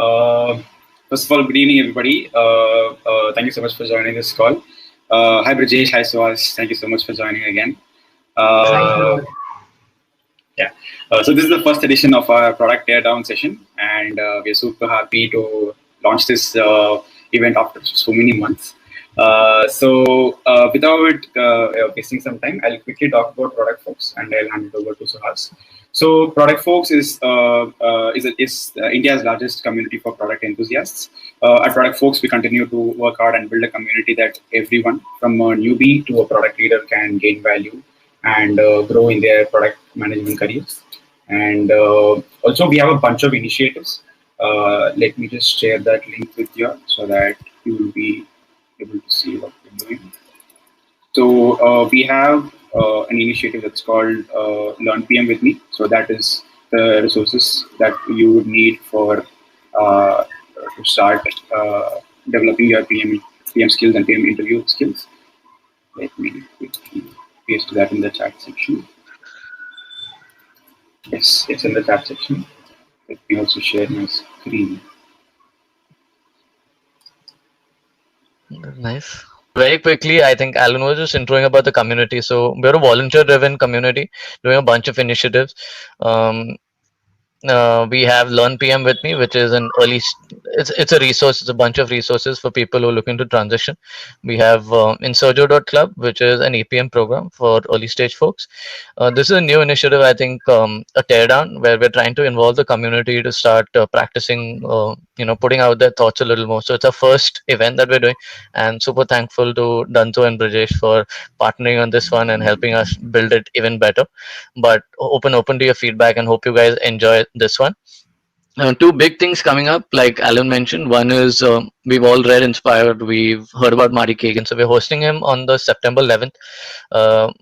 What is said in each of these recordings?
Uh, First of all, good evening, everybody. Thank you so much for joining this call. Hi, Brijesh. Hi, Suhas. Thank you so much for joining again. Thank Uh, you. yeah. So this is the first edition of our Product Teardown session, and we are super happy to launch this event after so many months. Without wasting some time, I'll quickly talk about Product Folks, and I'll hand it over to Suhas. So, Product Folks is India's largest community for product enthusiasts. At Product Folks, we continue to work hard and build a community that everyone, from a newbie to a product leader, can gain value and grow in their product management careers. And also, we have a bunch of initiatives. Let me just share that link with you so that you will be able to see what we're doing. So we have an initiative that's called Learn PM with Me. So that is the resources that you would need for to start developing your PM skills and PM interview skills. Let me quickly paste that in the chat section. Yes, it's in the chat section. Let me also share my screen. Nice. Very quickly, I think Alan was just introing about the community. So we're a volunteer-driven community doing a bunch of initiatives. We have Learn PM with Me, which is an it's a resource. It's a bunch of resources for people who are looking to transition. We have Insurjo.club, which is an APM program for early stage folks. This is a new initiative, I think, a teardown, where we're trying to involve the community to start practicing, putting out their thoughts a little more. So it's our first event that we're doing, and super thankful to Dunzo and Brijesh for partnering on this one and helping us build it even better. But open to your feedback, and hope you guys enjoy this one. Two big things coming up, like Alan mentioned. One is we've all read Inspired. We've heard about Mari Kagan, so we're hosting him on the September 11th.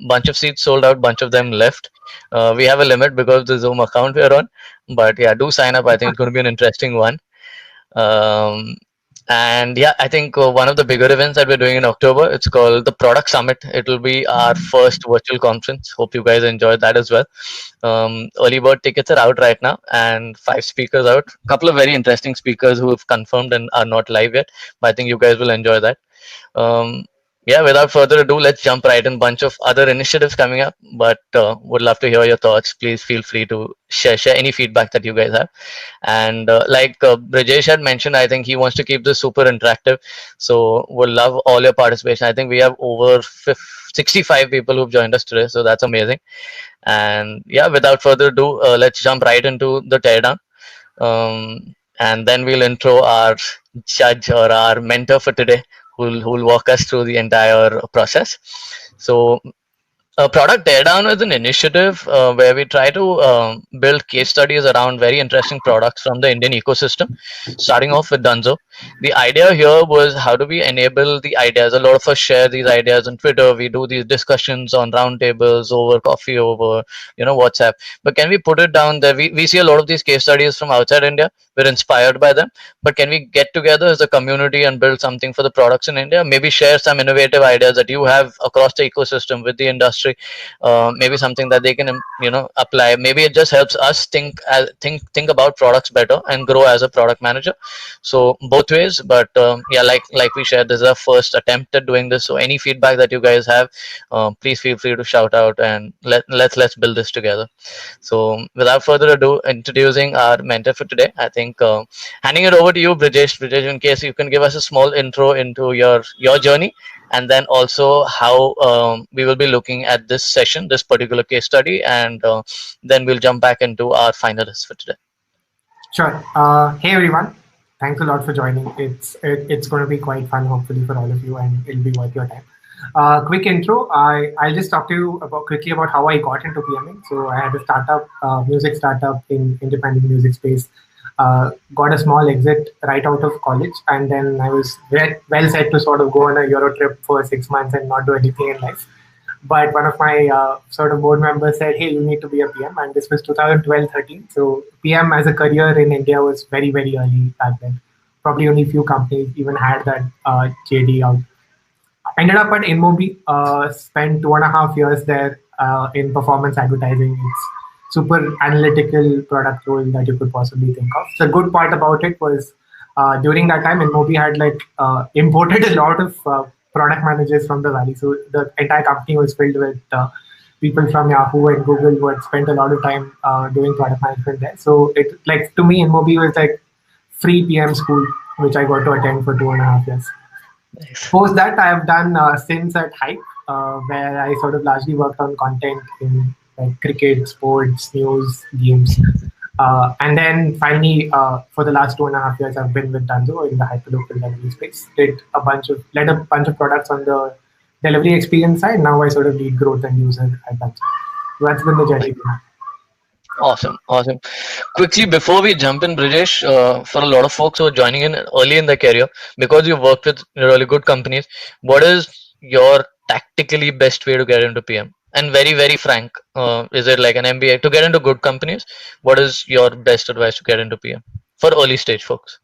Bunch of seats sold out, bunch of them left. We have a limit because of the Zoom account we're on, but yeah, do sign up. I think it's going to be an interesting one. And yeah, I think one of the bigger events that we're doing in October, it's called the Product Summit. It will be our first virtual conference. Hope you guys enjoy that as well. Early bird tickets are out right now, and 5 speakers out. A couple of very interesting speakers who have confirmed and are not live yet, but I think you guys will enjoy that. Yeah, without further ado, let's jump right in. Bunch of other initiatives coming up, but would love to hear your thoughts. Please feel free to share any feedback that you guys have. And like Brijesh had mentioned, I think he wants to keep this super interactive, so would love all your participation. I think we have over 65 people who've joined us today, so that's amazing. And yeah, without further ado, let's jump right into the teardown. And then we'll intro our judge or our mentor for today, who'll walk us through the entire process. So Product Teardown is an initiative where we try to build case studies around very interesting products from the Indian ecosystem, starting off with Dunzo. The idea here was, how do we enable the ideas? A lot of us share these ideas on Twitter. We do these discussions on roundtables, over coffee, over WhatsApp. But can we put it down there? We see a lot of these case studies from outside India. We're inspired by them. But can we get together as a community and build something for the products in India? Maybe share some innovative ideas that you have across the ecosystem with the industry. Maybe something that they can apply. Maybe it just helps us think about products better and grow as a product manager. So both ways. But yeah, like we shared, this is our first attempt at doing this. So any feedback that you guys have, please feel free to shout out, and let's build this together. So without further ado, introducing our mentor for today, I think handing it over to you, Brijesh. Brijesh, in case you can give us a small intro into your journey, and then also how we will be looking at this session, this particular case study, and then we'll jump back into our finalists for today. Sure. Hey everyone, thanks a lot for joining. It's going to be quite fun, hopefully, for all of you, and it'll be worth your time. Quick intro. I'll just talk to you quickly about how I got into PMing. So I had a startup, music startup in independent music space. Got a small exit right out of college, and then I was well set to sort of go on a Euro trip for 6 months and not do anything in life. But one of my sort of board members said, hey, you need to be a PM. And this was 2012-13. So PM as a career in India was very, very early back then. Probably only a few companies even had that JD out. Ended up at InMobi, spent 2.5 years there in performance advertising. It's super analytical product role that you could possibly think of. The good part about it was during that time, Inmobi had imported a lot of product managers from the valley. So the entire company was filled with people from Yahoo and Google who had spent a lot of time doing product management there. So it like to me, Inmobi was like free PM school, which I got to attend for 2.5 years. Nice. Post that, I have done stints at Hype, where I sort of largely worked on content in like cricket, sports, news, games. And then finally, for the last 2.5 years, I've been with Dunzo in the hyperlocal delivery space. Led a bunch of products on the delivery experience side. Now I sort of lead growth and user at Dunzo. So that's been the journey. Awesome, awesome. Quickly, before we jump in, Brijesh, for a lot of folks who are joining in early in their career, because you worked with really good companies, what is your tactically best way to get into PM? And very, very frank, is it like an MBA to get into good companies? What is your best advice to get into PM for early stage folks?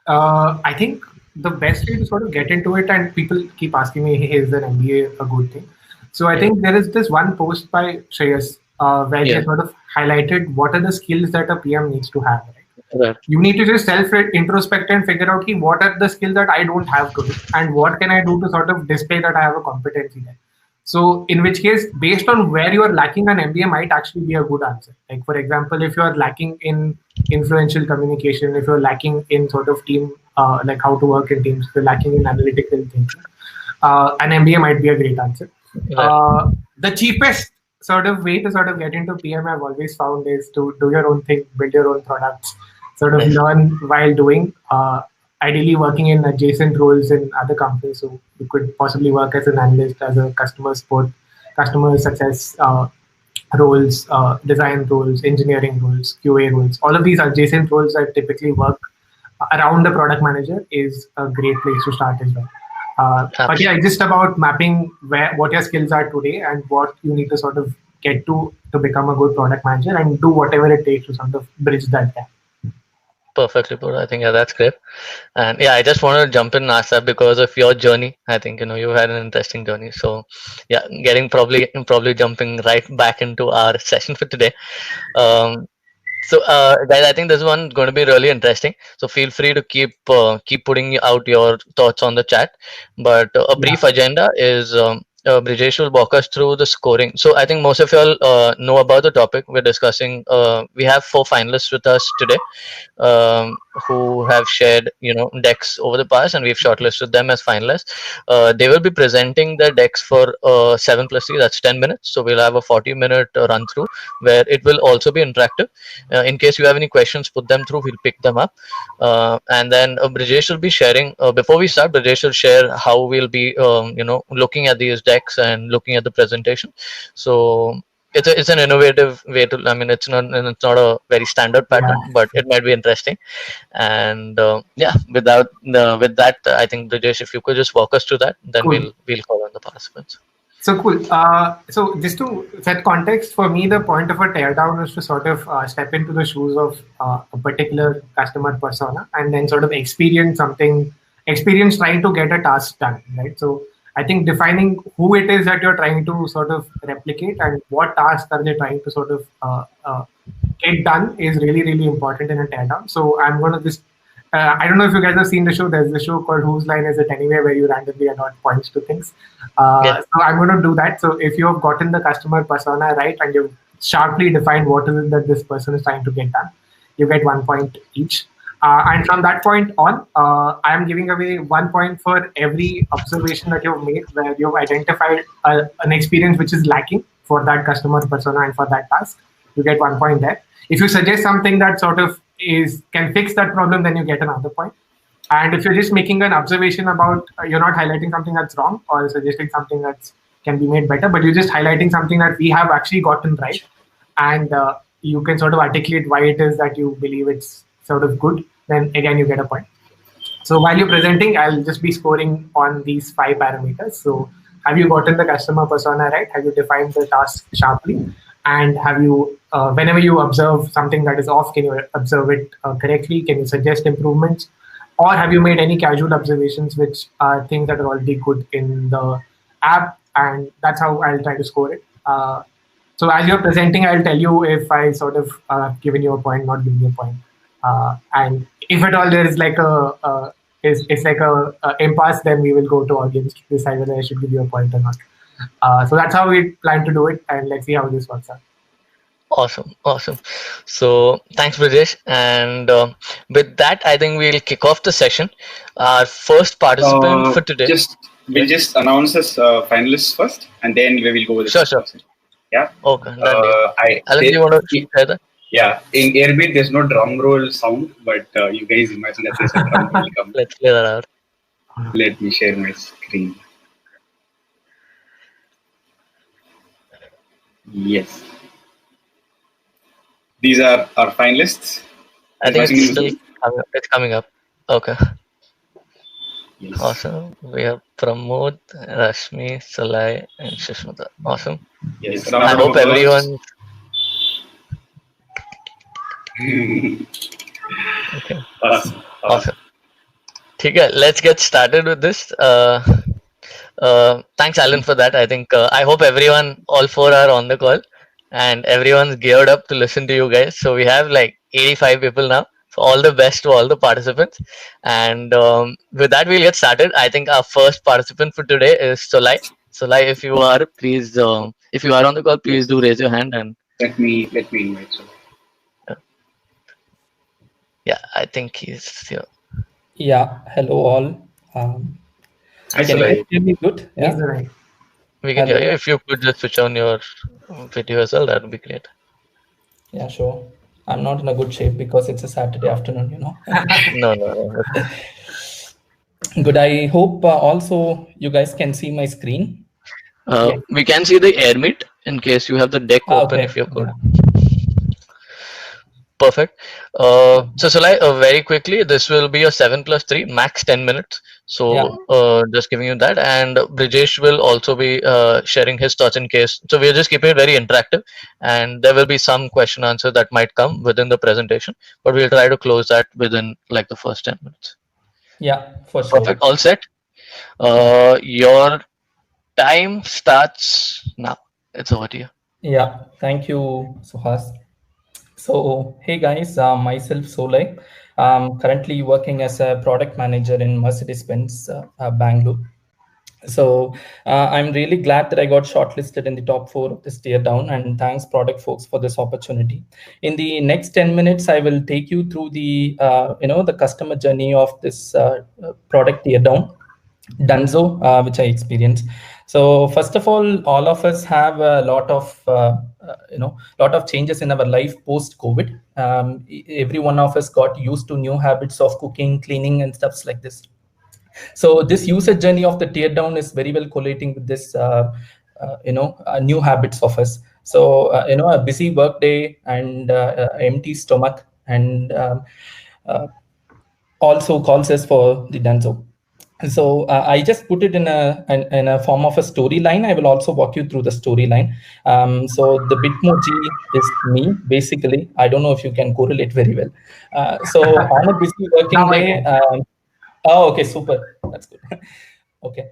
I think the best way to sort of get into it, and people keep asking me, hey, is an MBA a good thing? So I think there is this one post by Shreyas where they sort of highlighted what are the skills that a PM needs to have. Right? You need to just self-introspect and figure out what are the skills that I don't have today and what can I do to sort of display that I have a competency there. So in which case, based on where you are lacking, an MBA might actually be a good answer. Like, for example, if you are lacking in influential communication, if you're lacking in sort of team, like how to work in teams, if you're lacking in analytical thinking, an MBA might be a great answer. The cheapest sort of way to sort of get into PM I've always found is to do your own thing, build your own products, sort of learn while doing, ideally working in adjacent roles in other companies. So you could possibly work as an analyst, as a customer success roles, design roles, engineering roles, QA roles. All of these adjacent roles that typically work around the product manager is a great place to start as well. But yeah, just about mapping what your skills are today and what you need to sort of get to become a good product manager and do whatever it takes to sort of bridge that gap. Perfectly put. I think that's great. And I just wanted to jump in and ask that because of your journey. I think you had an interesting journey. So probably jumping right back into our session for today. So guys, I think this one is going to be really interesting. So feel free to keep putting out your thoughts on the chat. But a brief agenda is Brijesh will walk us through the scoring. So I think most of you all know about the topic we're discussing. We have 4 finalists with us today who have shared decks over the past, and we've shortlisted them as finalists. They will be presenting their decks for 7 plus 3, that's 10 minutes. So we'll have a 40-minute run through where it will also be interactive. In case you have any questions, put them through, we'll pick them up. And then Brijesh will be sharing, before we start, Brijesh will share how we'll be looking at these decks and looking at the presentation. So it's an innovative way to, I mean, it's not a very standard pattern, but it might be interesting. And with that, I think Brijesh, if you could just walk us through that, then we'll call on the participants. So cool. So just to set context, for me, the point of a teardown is to sort of step into the shoes of a particular customer persona and then sort of experience trying to get a task done, right? So I think defining who it is that you're trying to sort of replicate and what tasks are they trying to sort of get done is really, really important in a teardown. So I'm going to just, I don't know if you guys have seen the show. There's a show called Whose Line Is It Anyway, where you randomly allot points to things. So I'm going to do that. So if you have gotten the customer persona right and you've sharply defined what is it that this person is trying to get done, you get 1 point each. And from that point on, I am giving away 1 point for every observation that you've made where you've identified an experience which is lacking for that customer persona and for that task. You get 1 point there. If you suggest something that sort of can fix that problem, then you get another point. And if you're just making an observation about, you're not highlighting something that's wrong or suggesting something that can be made better, but you're just highlighting something that we have actually gotten right. And you can sort of articulate why it is that you believe it's sort of good, then again, you get a point. So while you're presenting, I'll just be scoring on these 5 parameters. So have you gotten the customer persona right? Have you defined the task sharply? And have you, whenever you observe something that is off, can you observe it correctly? Can you suggest improvements? Or have you made any casual observations, which are things that are already good in the app? And that's how I'll try to score it. So as you're presenting, I'll tell you if I sort of given you a point, not given you a point, and if at all there is like it's like a impasse, then we will go to audience to decide whether I should give you a point or not. So that's how we plan to do it, and let's see how this works out. Awesome. So thanks, Brijesh. And with that, I think we'll kick off the session. Our first participant for today. We'll just announce as finalists first, and then we will go with the Sure. Yeah. Okay. Alan, do you want to share that? Yeah. In Airbeat, there's no drum roll sound, but you guys imagine that there's a drum roll come. Let's clear that out. Let me share my screen. Yes. These are our finalists. I think it's coming up. Okay. Yes. Awesome. We have Pramod, Rashmi, Salai, and Shishmata. Awesome. Yes. I hope everyone. Okay. Awesome. Okay, let's get started with this. Thanks, Alan, for that. I think I hope everyone, all four, are on the call, and everyone's geared up to listen to you guys. So we have like 85 people now. So all the best to all the participants. And with that, we'll get started. I think our first participant for today is Solai. Solai, if you are, please, if you are on the call, please do raise your hand. And let me invite Solai. Yeah, I think he's here. Yeah, hello all. Hi, can Solai. you hear me good? Yeah. We can hear you. If you could just switch on your video as well, that would be great. Yeah, sure. I'm not in a good shape because it's a Saturday afternoon, you know. No. Good. I hope also you guys can see my screen. We can see the Airmeet in case you have the deck open, if you could. Perfect. So Solai, very quickly, this will be a 7+3, max 10 minutes. So just giving you that, and Brijesh will also be sharing his thoughts in case. So we are just keeping it very interactive, and there will be some question answer that might come within the presentation, but we'll try to close that within like the first 10 minutes. Yeah, for sure. Perfect. All set. Your time starts now. It's over to you. Yeah, thank you, Suhas. So, hey guys, myself Solai. I'm currently working as a product manager in Mercedes-Benz, Bangalore. So I'm really glad that I got shortlisted in the top 4 of this Teardown, and thanks product folks for this opportunity. In the next 10 minutes, I will take you through the the customer journey of this product Teardown, Dunzo, which I experienced. So first of all of us have a lot of changes in our life post COVID. Every one of us got used to new habits of cooking, cleaning, and stuffs like this. So this user journey of the Teardown is very well collating with this, new habits of us. So a busy work day and empty stomach, and also calls us for the Dunzo. So I just put it in a form of a storyline. I will also walk you through the storyline. So the Bitmoji is me, basically. I don't know if you can correlate very well. So on a busy working day. Oh, okay, super. That's good. Okay.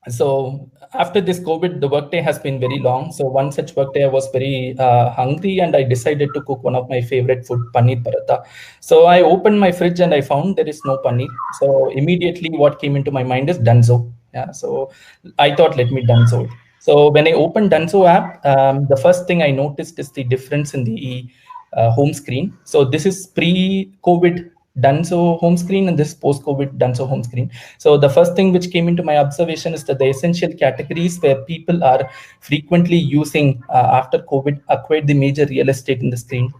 So after this COVID, the workday has been very long. So one such workday, I was very hungry, and I decided to cook one of my favorite food, paneer paratha. So I opened my fridge and I found there is no paneer. So immediately what came into my mind is Dunzo. Yeah. So I thought, let me Dunzo it. So when I opened Dunzo app, the first thing I noticed is the difference in the home screen. So this is pre-COVID Dunzo home screen, and this post-COVID Dunzo home screen. So the first thing which came into my observation is that the essential categories where people are frequently using after COVID acquired the major real estate in the screen.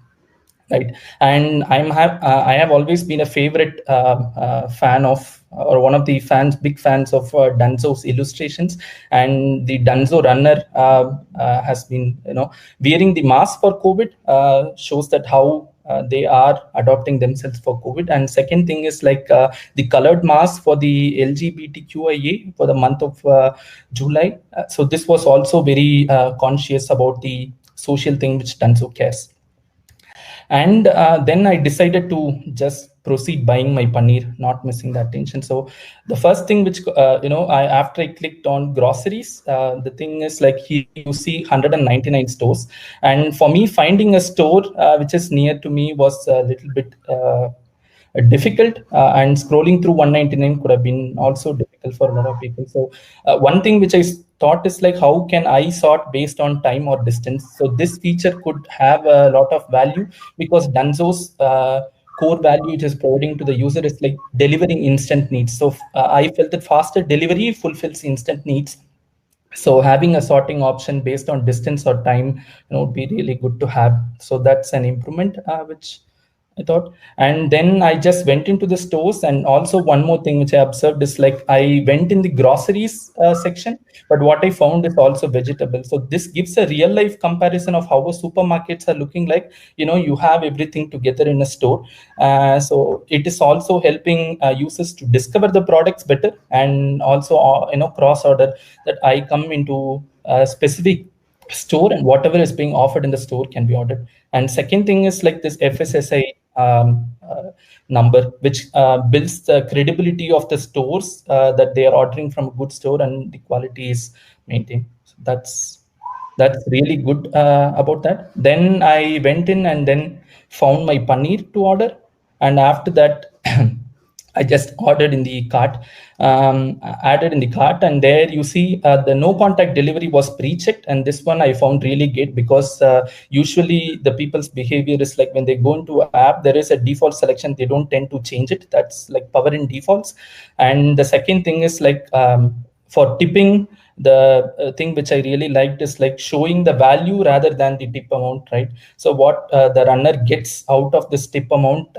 Right, and I have always been a favorite fan of, or one of the big fans of Dunzo's illustrations, and the Dunzo runner has been wearing the mask for COVID, shows that how they are adopting themselves for COVID. And second thing is like the colored mask for the LGBTQIA for the month of July. So this was also very conscious about the social thing which Dunzo cares. And then I decided to just proceed buying my paneer, not missing the attention. So the first thing which after I clicked on groceries, the thing is like here you see 199 stores, and for me finding a store which is near to me was a little bit difficult, and scrolling through 199 could have been also difficult for a lot of people. So one thing which I thought is like, how can I sort based on time or distance? So this feature could have a lot of value, because Dunzo's core value it is providing to the user is like delivering instant needs. So I felt that faster delivery fulfills instant needs. So having a sorting option based on distance or time, would be really good to have. So that's an improvement which I thought. And then I just went into the stores. And also one more thing which I observed is like I went in the groceries section, but what I found is also vegetables. So this gives a real life comparison of how a supermarkets are looking like. You have everything together in a store. So it is also helping users to discover the products better, and also cross order, that I come into a specific store and whatever is being offered in the store can be ordered. And second thing is like this FSSI number, which builds the credibility of the stores that they are ordering from a good store and the quality is maintained. So that's really good about that. Then I went in and then found my paneer to order, and after that I just ordered in the cart, added in the cart, and there you see the no contact delivery was pre-checked. And this one I found really good, because usually the people's behavior is like when they go into an app, there is a default selection. They don't tend to change it. That's like power in defaults. And the second thing is like for tipping, the thing which I really liked is like showing the value rather than the tip amount, right? So what the runner gets out of this tip amount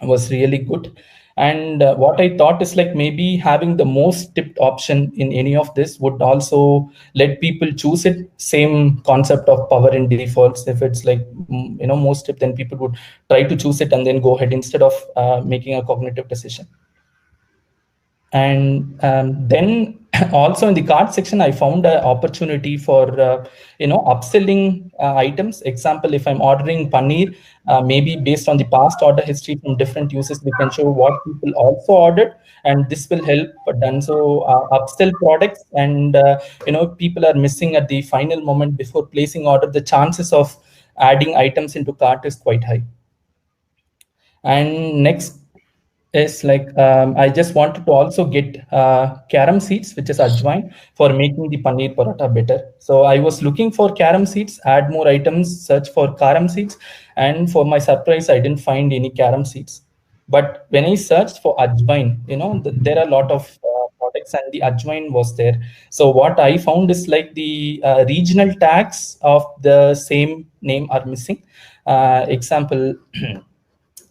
was really good. And what I thought is like maybe having the most tipped option in any of this would also let people choose it. Same concept of power in defaults. If it's like most tipped, then people would try to choose it and then go ahead instead of making a cognitive decision. And then also in the cart section, I found an opportunity for upselling items. Example, if I'm ordering paneer, maybe based on the past order history from different users, we can show what people also ordered, and this will help Dunzo upsell products. And people are missing at the final moment before placing order, the chances of adding items into cart is quite high. And next is like I just wanted to also get carom seeds, which is ajwain, for making the paneer paratha better. So I was looking for carom seeds, add more items, search for carom seeds, and for my surprise, I didn't find any carom seeds. But when I searched for ajwain, there are a lot of products, and the ajwain was there. So what I found is like the regional tags of the same name are missing. Example.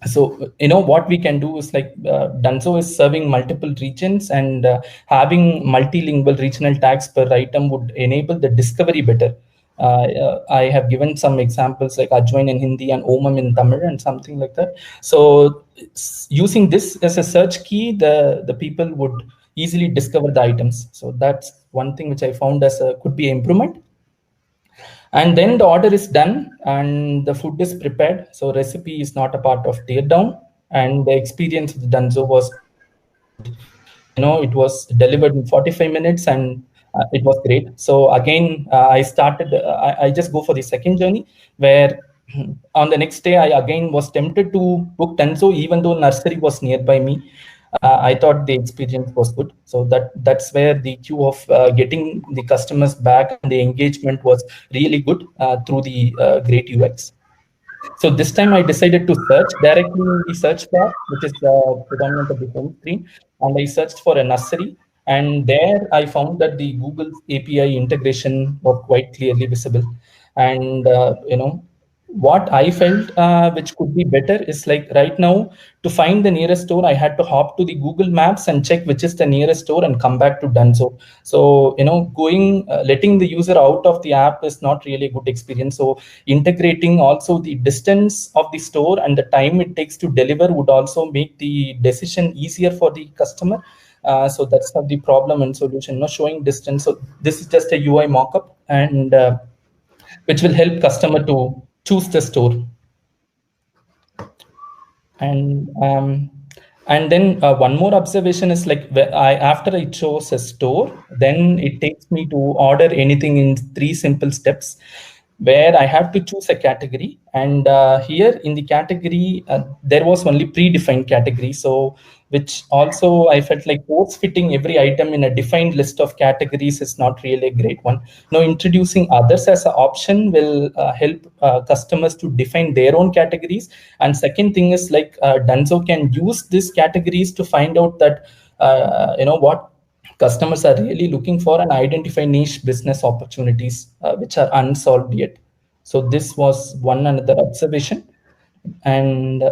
So what we can do is like Dunzo is serving multiple regions, and having multilingual regional tags per item would enable the discovery better. I have given some examples like Ajwain in Hindi and Omam in Tamil and something like that. So using this as a search key, the people would easily discover the items. So that's one thing which I found as could be improvement. And then the order is done and the food is prepared. So recipe is not a part of Teardown, and the experience with Dunzo was good. It was delivered in 45 minutes and it was great. So again, I just go for the second journey, where on the next day, I again was tempted to book Dunzo, even though nursery was nearby me. I thought the experience was good. So that's where the queue of getting the customers back and the engagement was really good through the great UX. So this time I decided to search directly in the search bar, which is predominant of the home screen, and I searched for a nursery. And there I found that the Google's API integration was quite clearly visible. And what I felt which could be better is like right now, to find the nearest store, I had to hop to the Google Maps and check which is the nearest store and come back to Dunzo. So letting the user out of the app is not really a good experience. So integrating also the distance of the store and the time it takes to deliver would also make the decision easier for the customer. So that's not the problem and solution. Showing distance. So this is just a UI mockup, and which will help customer to choose the store. And then one more observation is like after I chose a store, then it takes me to order anything in 3 simple steps, where I have to choose a category. And here in the category, there was only predefined category. So which also I felt like force fitting every item in a defined list of categories is not really a great one. Now, introducing others as an option will help customers to define their own categories. And second thing is like Dunzo can use these categories to find out that what customers are really looking for and identify niche business opportunities which are unsolved yet. So this was one another observation. And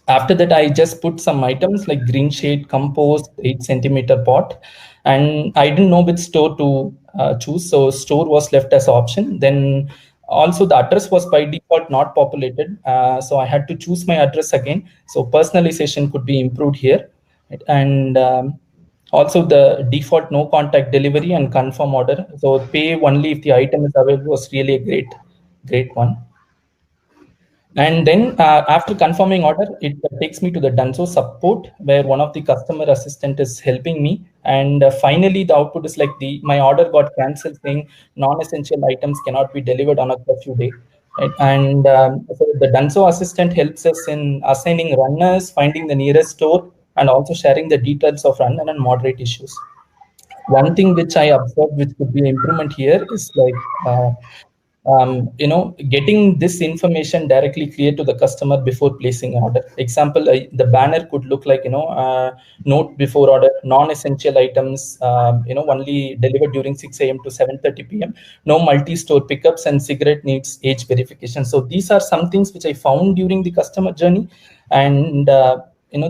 after that, I just put some items like green shade, compost, 8 centimeter pot, and I didn't know which store to choose. So store was left as option. Then also the address was by default not populated. So I had to choose my address again. So personalization could be improved here. And also the default no contact delivery and confirm order. So pay only if the item is available was really a great one. And then after confirming order, it takes me to the Dunzo support, where one of the customer assistant is helping me. And finally, the output is like my order got cancelled, saying non-essential items cannot be delivered on a curfew day. Right? And so the Dunzo assistant helps us in assigning runners, finding the nearest store, and also sharing the details of runner and moderate issues. One thing which I observed, which could be an improvement here, is like getting this information directly clear to the customer before placing order. Example, the banner could look like note before order, non-essential items only delivered during 6 a.m. to 7:30 p.m. No multi-store pickups and cigarette needs age verification. So these are some things which I found during the customer journey. And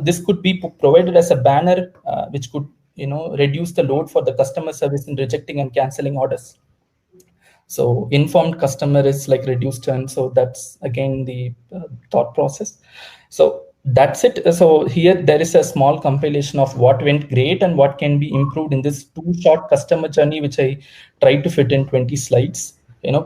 this could be provided as a banner which could reduce the load for the customer service in rejecting and canceling orders. So informed customer is like reduced churn. So that's again the thought process. So that's it. So here there is a small compilation of what went great and what can be improved in this 2 short customer journey, which I tried to fit in 20 slides.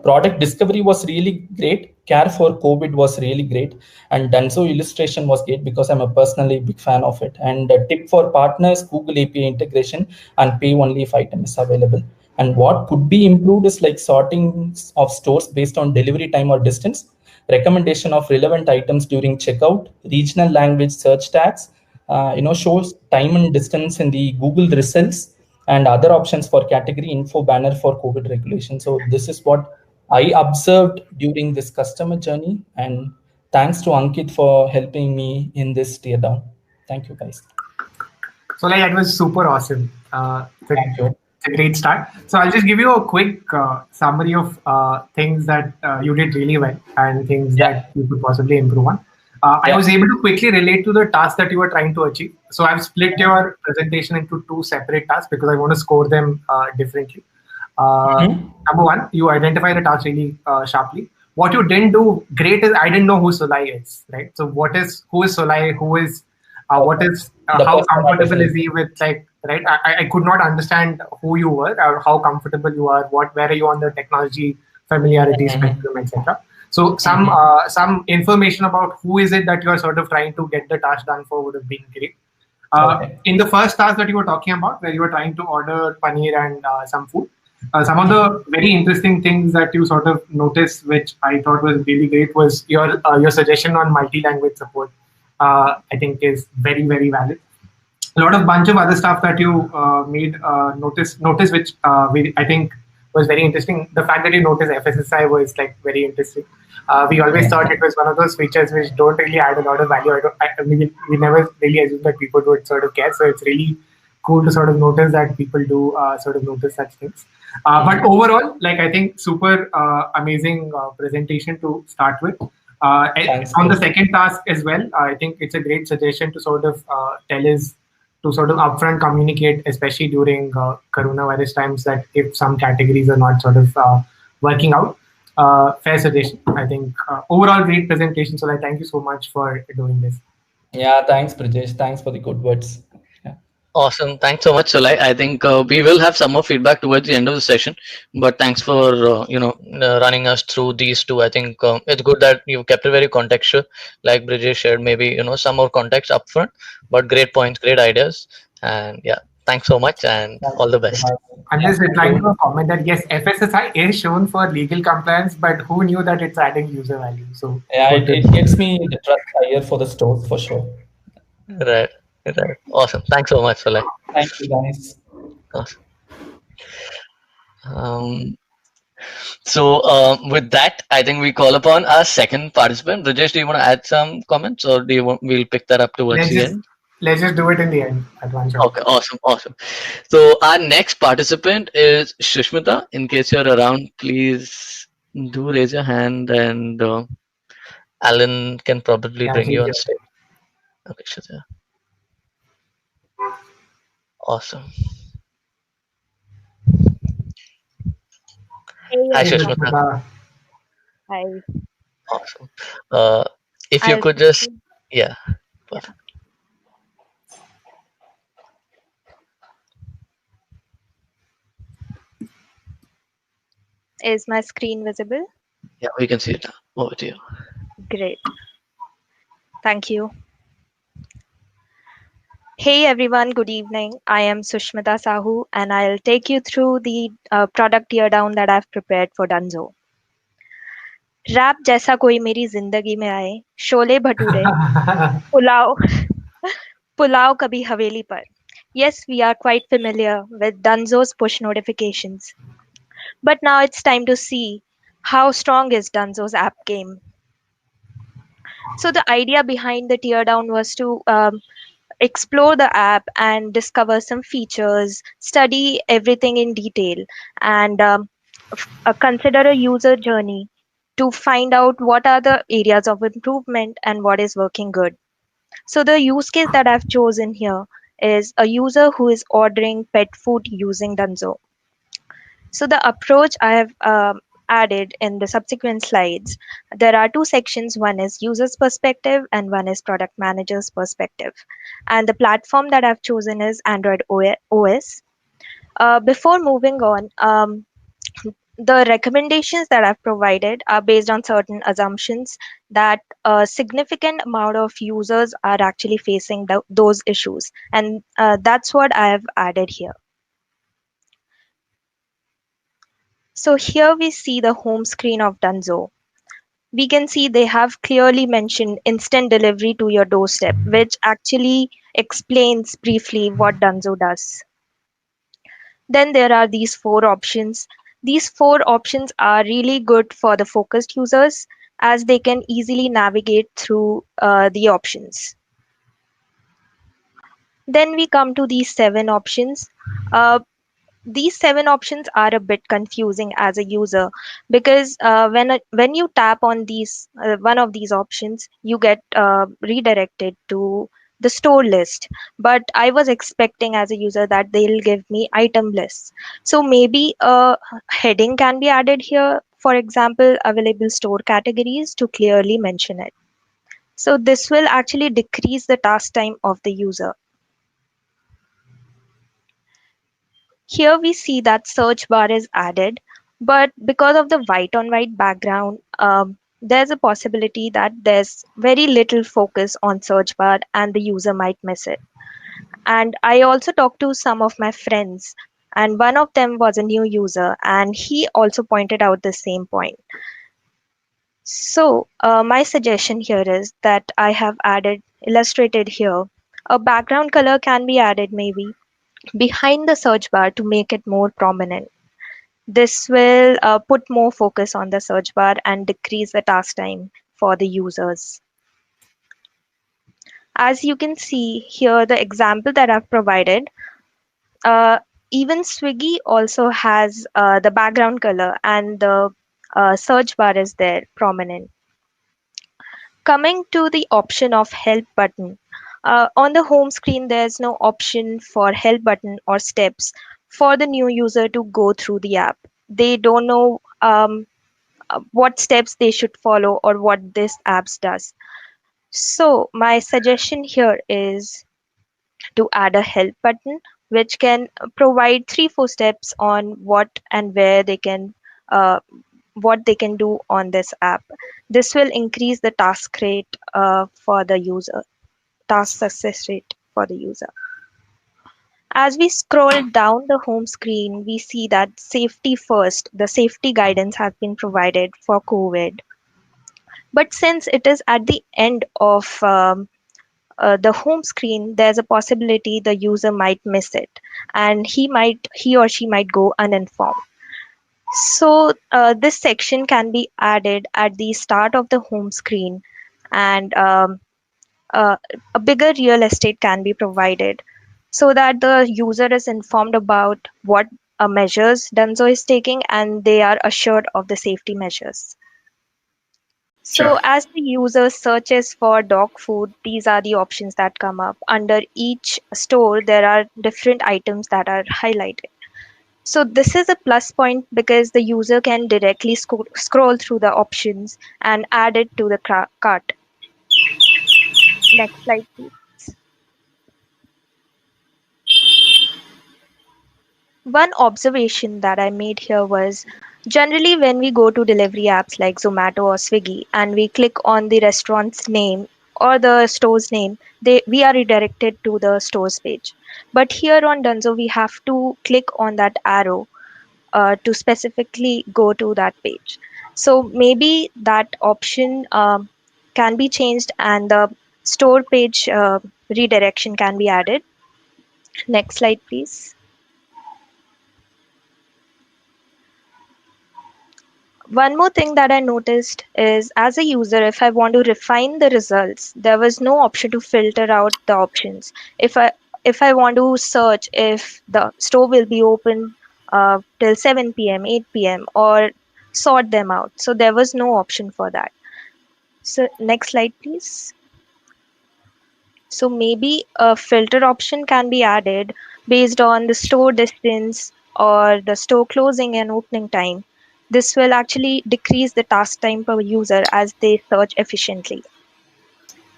Product discovery was really great. Care for COVID was really great. And Dunzo illustration was great because I'm a personally big fan of it. And a tip for partners, Google API integration, and pay only if item is available. And what could be improved is like sorting of stores based on delivery time or distance, recommendation of relevant items during checkout, regional language search tags, shows time and distance in the Google results, and other options for category info banner for COVID regulation. So this is what I observed during this customer journey. And thanks to Ankit for helping me in this teardown. Thank you, guys. So that was super awesome. Thank you. It's a great start. So I'll just give you a quick summary of things that you did really well and things that you could possibly improve on. I was able to quickly relate to the task that you were trying to achieve. So I've split your presentation into 2 separate tasks because I want to score them differently. Number 1, you identify the task really sharply. What you didn't do great is I didn't know who Solai is, right? So who is Solai? Who is what is how comfortable is he with right? I could not understand who you were or how comfortable you are. Where are you on the technology familiarity spectrum, etc. So some information about who is it that you are sort of trying to get the task done for would have been great. In the first task that you were talking about, where you were trying to order paneer and some food, some of the very interesting things that you sort of noticed, which I thought was really great, was your suggestion on multi-language support. I think is very, very valid. A lot of bunch of other stuff that you made notice, which I think was very interesting. The fact that you noticed FSSI was very interesting. We always thought it was one of those features which don't really add a lot of value. We never really assumed that people would sort of care. So it's really cool to sort of notice that people do sort of notice such things. But overall, I think super amazing presentation to start with. On the second task as well, I think it's a great suggestion to sort of tell us to sort of upfront communicate, especially during coronavirus times, that if some categories are not sort of working out. Fair suggestion. I think overall great presentation. So thank you so much for doing this. Yeah, thanks, Brijesh. Thanks for the good words. Yeah. Awesome. Thanks so much, Sulai. I think we will have some more feedback towards the end of the session. But thanks for running us through these two. I think it's good that you kept it very contextual, like Brijesh shared. Maybe some more context upfront. But great points, great ideas, and yeah, thanks so much, and Thank all the you, best. I'm Yeah, just thank replying to you. a comment that yes, FSSI is shown for legal compliance, but who knew that it's adding user value? So Yeah, good to it gets me the trust higher for the stores for sure. Right, right. Awesome. Thanks so much, Sulai. Thank you, guys. Awesome. Um, So with that, I think we call upon our second participant. Rajesh, do you want to add some comments, or do you want we'll pick that up towards let's the just end? let's just do it in the end at one shot. Okay, awesome, awesome. So our next participant is Shushmita. In case you're around, please do raise your hand, and Alan can probably Yeah, bring you she's on here. stage. Okay, Shreya. Awesome. Hey Hi, Hey, everyone. Shushmita. Sushmita. Hi. Awesome. Uh, if you I'll could just, yeah, yeah. perfect. Is my screen visible? Yeah, we can see it now. Over to you. Great. Thank you. Hey everyone, good evening. I am Sushmita Sahu and I'll take you through the product teardown that I've prepared for Dunzo. Rap जैसा कोई मेरी जिंदगी में आए, शोले भटूरे, पुलाव पुलाव कभी हवेली पर. Yes, we are quite familiar with Dunzo's push notifications. But now it's time to see how strong is Dunzo's app game. So the idea behind the teardown was to explore the app and discover some features, study everything in detail, and consider a user journey to find out what are the areas of improvement and what is working good. So the use case that I've chosen here is a user who is ordering pet food using Dunzo. So the approach I have added in the subsequent slides, there are two sections. One is user's perspective and one is product manager's perspective. And the platform that I've chosen is Android OS. Before moving on, the recommendations that I've provided are based on certain assumptions that a significant amount of users are actually facing those issues. And that's what I have added here. So here we see the home screen of Dunzo. We can see they have clearly mentioned instant delivery to your doorstep, which actually explains briefly what Dunzo does. Then there are these four options. These four options are really good for the focused users as they can easily navigate through the options. Then we come to these seven options. Uh, these seven options are a bit confusing as a user because when you tap on these one of these options you get redirected to the store list, but I was expecting as a user that they'll give me item lists. So maybe a heading can be added here, for example available store categories, to clearly mention it. So this will actually decrease the task time of the user. Here we see that search bar is added, but because of the white on white background, there's a possibility that there's very little focus on search bar and the user might miss it. And I also talked to some of my friends, and one of them was a new user, and he also pointed out the same point. So my suggestion here is that I have added illustrated here. A background color can be added maybe behind the search bar to make it more prominent. This will put more focus on the search bar and decrease the task time for the users. As you can see here, the example that I've provided, uh, even Swiggy also has the background color and the search bar is there prominent. Coming to the option of help button. On the home screen, there's no option for help button or steps for the new user to go through the app. They don't know what steps they should follow or what this apps does. So my suggestion here is to add a help button, which can provide 3-4 steps on uh, what they can do on this app. This will increase the task success rate for the user. As we scroll down the home screen, we see that safety first, the safety guidance has been provided for COVID. But since it is at the end of the home screen, there's a possibility the user might miss it, and he or she might go uninformed. So this section can be added at the start of the home screen, and uh, a bigger real estate can be provided so that the user is informed about what measures Dunzo is taking and they are assured of the safety measures. So Sure. as the user searches for dog food, these are the options that come up. Under each store, there are different items that are highlighted. So this is a plus point because the user can directly scroll through the options and add it to the cart. Next slide, please. One observation that I made here was generally when we go to delivery apps like Zomato or Swiggy and we click on the restaurant's name or the store's name, we are redirected to the store's page. But here on Dunzo, we have to click on that arrow to specifically go to that page. So maybe that option can be changed and the store page redirection can be added. Next slide, please. One more thing that I noticed is as a user, if I want to refine the results, there was no option to filter out the options. If I want to search if the store will be open till 7 p.m., 8 p.m., or sort them out. So there was no option for that. So next slide, please. So maybe a filter option can be added based on the store distance or the store closing and opening time. This will actually decrease the task time per user as they search efficiently.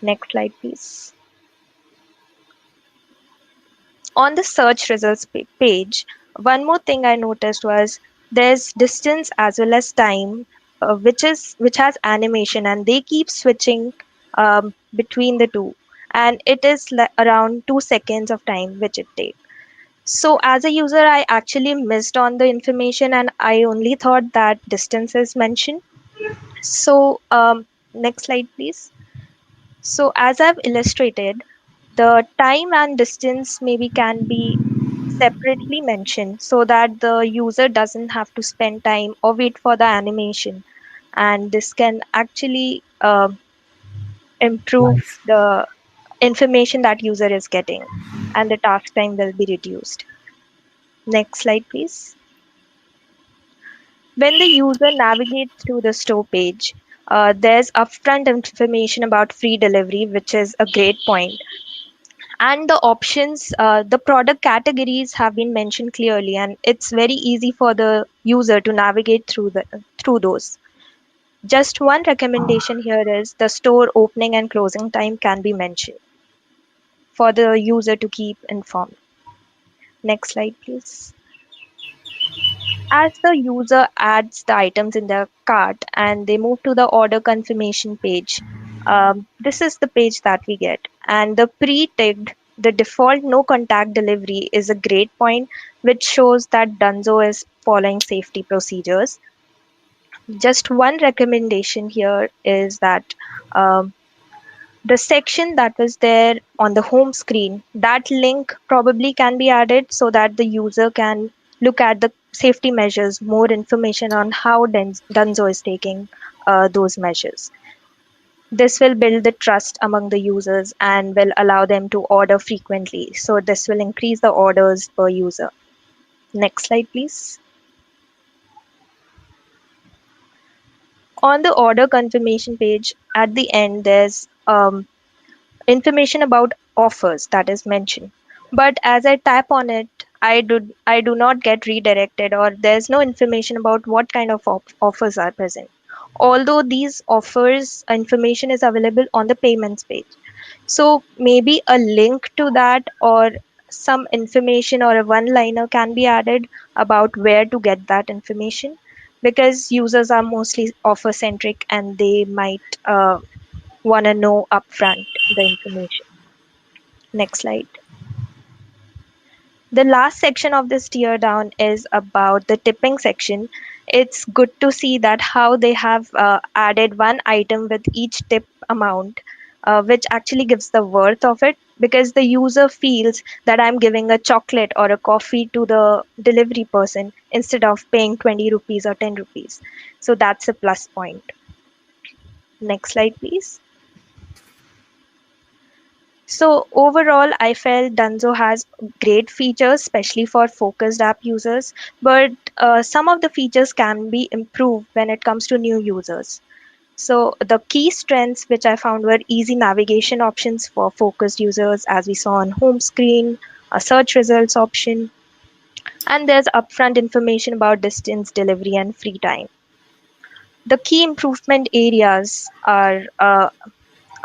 Next slide, please. On the search results page, one more thing I noticed was there's distance as well as time, which has animation, and they keep switching between the two, and it is around 2 seconds of time which it takes. So as a user, I actually missed on the information and I only thought that distance is mentioned. So next slide, please. So as I've illustrated, the time and distance maybe can be separately mentioned so that the user doesn't have to spend time or wait for the animation. And this can actually improve Nice. the information that user is getting and the task time will be reduced. Next slide, please. When the user navigates to the store page, there's upfront information about free delivery, which is a great point. And the options, the product categories have been mentioned clearly, and it's very easy for the user to navigate through those. Just one recommendation here is the store opening and closing time can be mentioned for the user to keep informed. Next slide, please. As the user adds the items in their cart and they move to the order confirmation page, this is the page that we get. And the pre-ticked, the default no contact delivery is a great point, which shows that Dunzo is following safety procedures. Just one recommendation here is that the section that was there on the home screen, that link probably can be added so that the user can look at the safety measures, more information on how Dunzo is taking those measures. This will build the trust among the users and will allow them to order frequently. So this will increase the orders per user. Next slide, please. On the order confirmation page, at the end, there's information about offers that is mentioned. But as I tap on it, I do not get redirected or there's no information about what kind of offers are present. Although these offers information is available on the payments page. So maybe a link to that, or some information or a one-liner can be added about where to get that information, because users are mostly offer centric and they might want to know upfront the information. Next slide. The last section of this tear down is about the tipping section. It's good to see that how they have added one item with each tip amount, which actually gives the worth of it, because the user feels that I'm giving a chocolate or a coffee to the delivery person instead of paying 20 rupees or 10 rupees. So that's a plus point. Next slide, please. So overall, I felt Dunzo has great features, especially for focused app users, but some of the features can be improved when it comes to new users. So the key strengths which I found were easy navigation options for focused users, as we saw on home screen, a search results option, and there's upfront information about distance, delivery, and free time. The key improvement areas are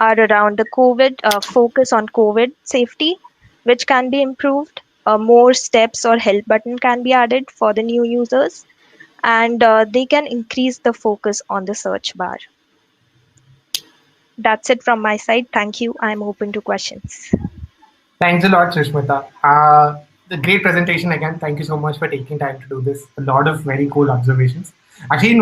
around the COVID focus on COVID safety, which can be improved. More steps or help button can be added for the new users, and they can increase the focus on the search bar. That's it from my side. Thank you. I'm open to questions. Thanks a lot, Sushmita. The great presentation again. Thank you so much for taking time to do this. A lot of very cool observations. Actually,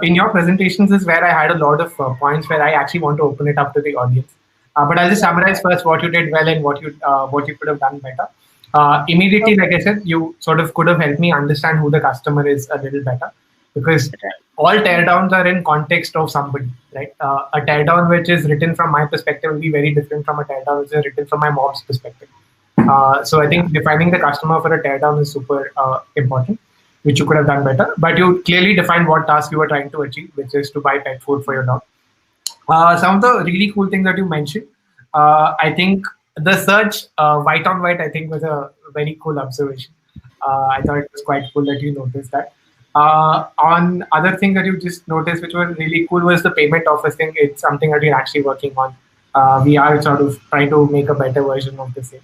in your presentations is where I had a lot of points where I actually want to open it up to the audience. But I'll just summarize first what you did well and what you could have done better. Immediately, like I said, you sort of could have helped me understand who the customer is a little better, because all teardowns are in context of somebody, right? A teardown which is written from my perspective will be very different from a teardown which is written from my mom's perspective. So I think defining the customer for a teardown is super important, which you could have done better. But you clearly defined what task you were trying to achieve, which is to buy pet food for your dog. Some of the really cool things that you mentioned, I think the search white on white, I think was a very cool observation. I thought it was quite cool that you noticed that. On other thing that you just noticed, which was really cool, was the payment office thing. It's something that we're actually working on. We are sort of trying to make a better version of the same.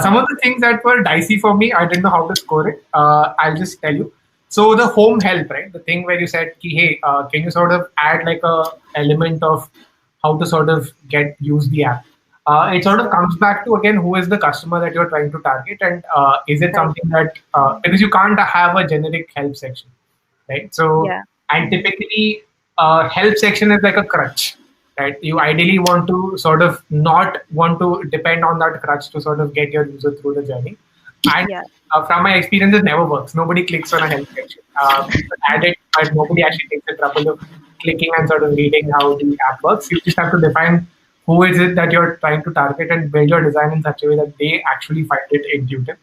Some of the things that were dicey for me, I didn't know how to score it. I'll just tell you. So the home help, right? The thing where you said, hey, can you sort of add like a element of how to sort of use the app? It sort of comes back to, again, who is the customer that you're trying to target, and is it something that because you can't have a generic help section, right? So and typically help section is like a crutch, right? You ideally want to sort of not want to depend on that crutch to sort of get your user through the journey. And from my experience, it never works. Nobody clicks on a help section. People add it, but nobody actually takes the trouble of clicking and sort of reading how the app works. You just have to define who is it that you're trying to target and build your design in such a way that they actually find it intuitive.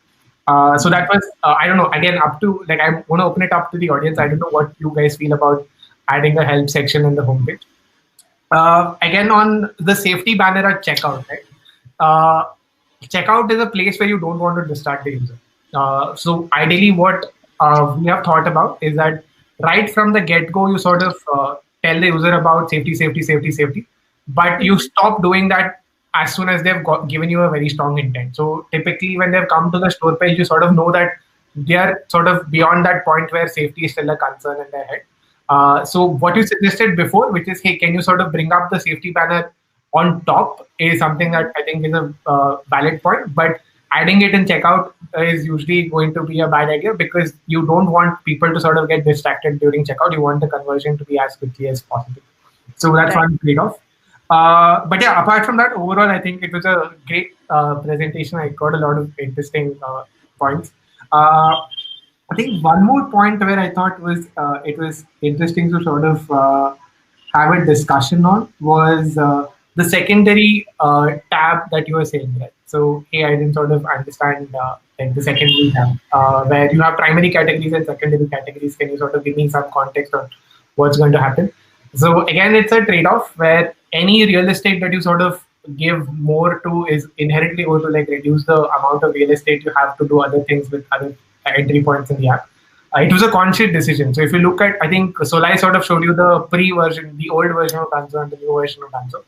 So that was, I don't know, again, up to, like, I want to open it up to the audience. I don't know what you guys feel about adding a help section in the homepage. Again, on the safety banner at checkout, right? Checkout is a place where you don't want to distract the user. So ideally what we have thought about is that right from the get-go, you sort of tell the user about safety, but you stop doing that as soon as they've given you a very strong intent. So typically when they've come to the store page, you sort of know that they are sort of beyond that point where safety is still a concern in their head. So what you suggested before, which is, hey, can you sort of bring up the safety banner on top, is something that I think is a valid point, but adding it in checkout is usually going to be a bad idea, because you don't want people to sort of get distracted during checkout. You want the conversion to be as quickly as possible. So that's one trade-off. But yeah, apart from that, overall, I think it was a great presentation. I got a lot of interesting points. I think one more point where I thought was it was interesting to sort of have a discussion on was the secondary tab that you were saying, right? So, hey, I didn't sort of understand like the secondary tab where you have primary categories and secondary categories. Can you sort of give me some context on what's going to happen? So again, it's a trade-off where any real estate that you sort of give more to is inherently going to like reduce the amount of real estate you have to do other things with other entry points in the app. It was a conscious decision. So if you look at, I think Solai sort of showed you the pre-version, the old version of Dunzo and the new version of Dunzo.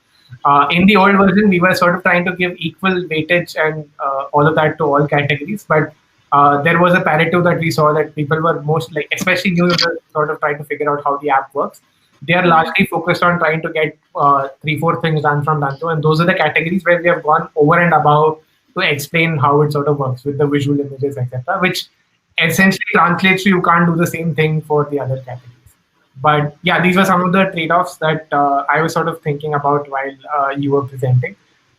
In the old version, we were sort of trying to give equal weightage and all of that to all categories, but there was a Pareto that we saw that people were most like, especially new users, sort of trying to figure out how the app works. They are largely focused on trying to get 3-4 things done from Dunzo, and those are the categories where we have gone over and above to explain how it sort of works with the visual images, etc., which essentially translates to you can't do the same thing for the other categories. But yeah, these were some of the trade-offs that I was sort of thinking about while you were presenting.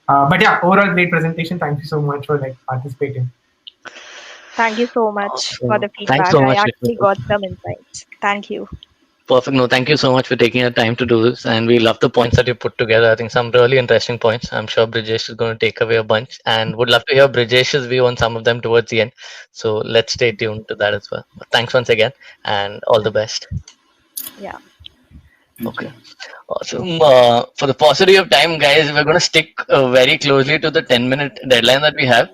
But yeah, overall great presentation. Thank you so much for like participating. Thank you so much for the Thanks feedback. so I much. actually got some insights. Thank you. Perfect. No, thank you so much for taking the time to do this. And we love the points that you put together. I think some really interesting points. I'm sure Brijesh is going to take away a bunch and would love to hear Brijesh's view on some of them towards the end. So let's stay tuned to that as well. But thanks once again and all the best. Yeah. Okay. Awesome. For the paucity of time, guys, we're going to stick very closely to the 10-minute deadline that we have.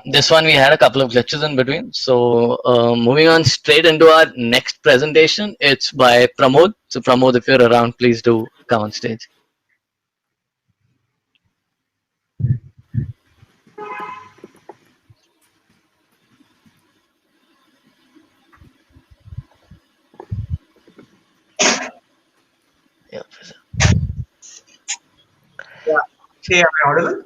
This one, we had a couple of glitches in between. So moving on straight into our next presentation, it's by Pramod. So Pramod, if you're around, please do come on stage. Yeah. Hey, am I audible?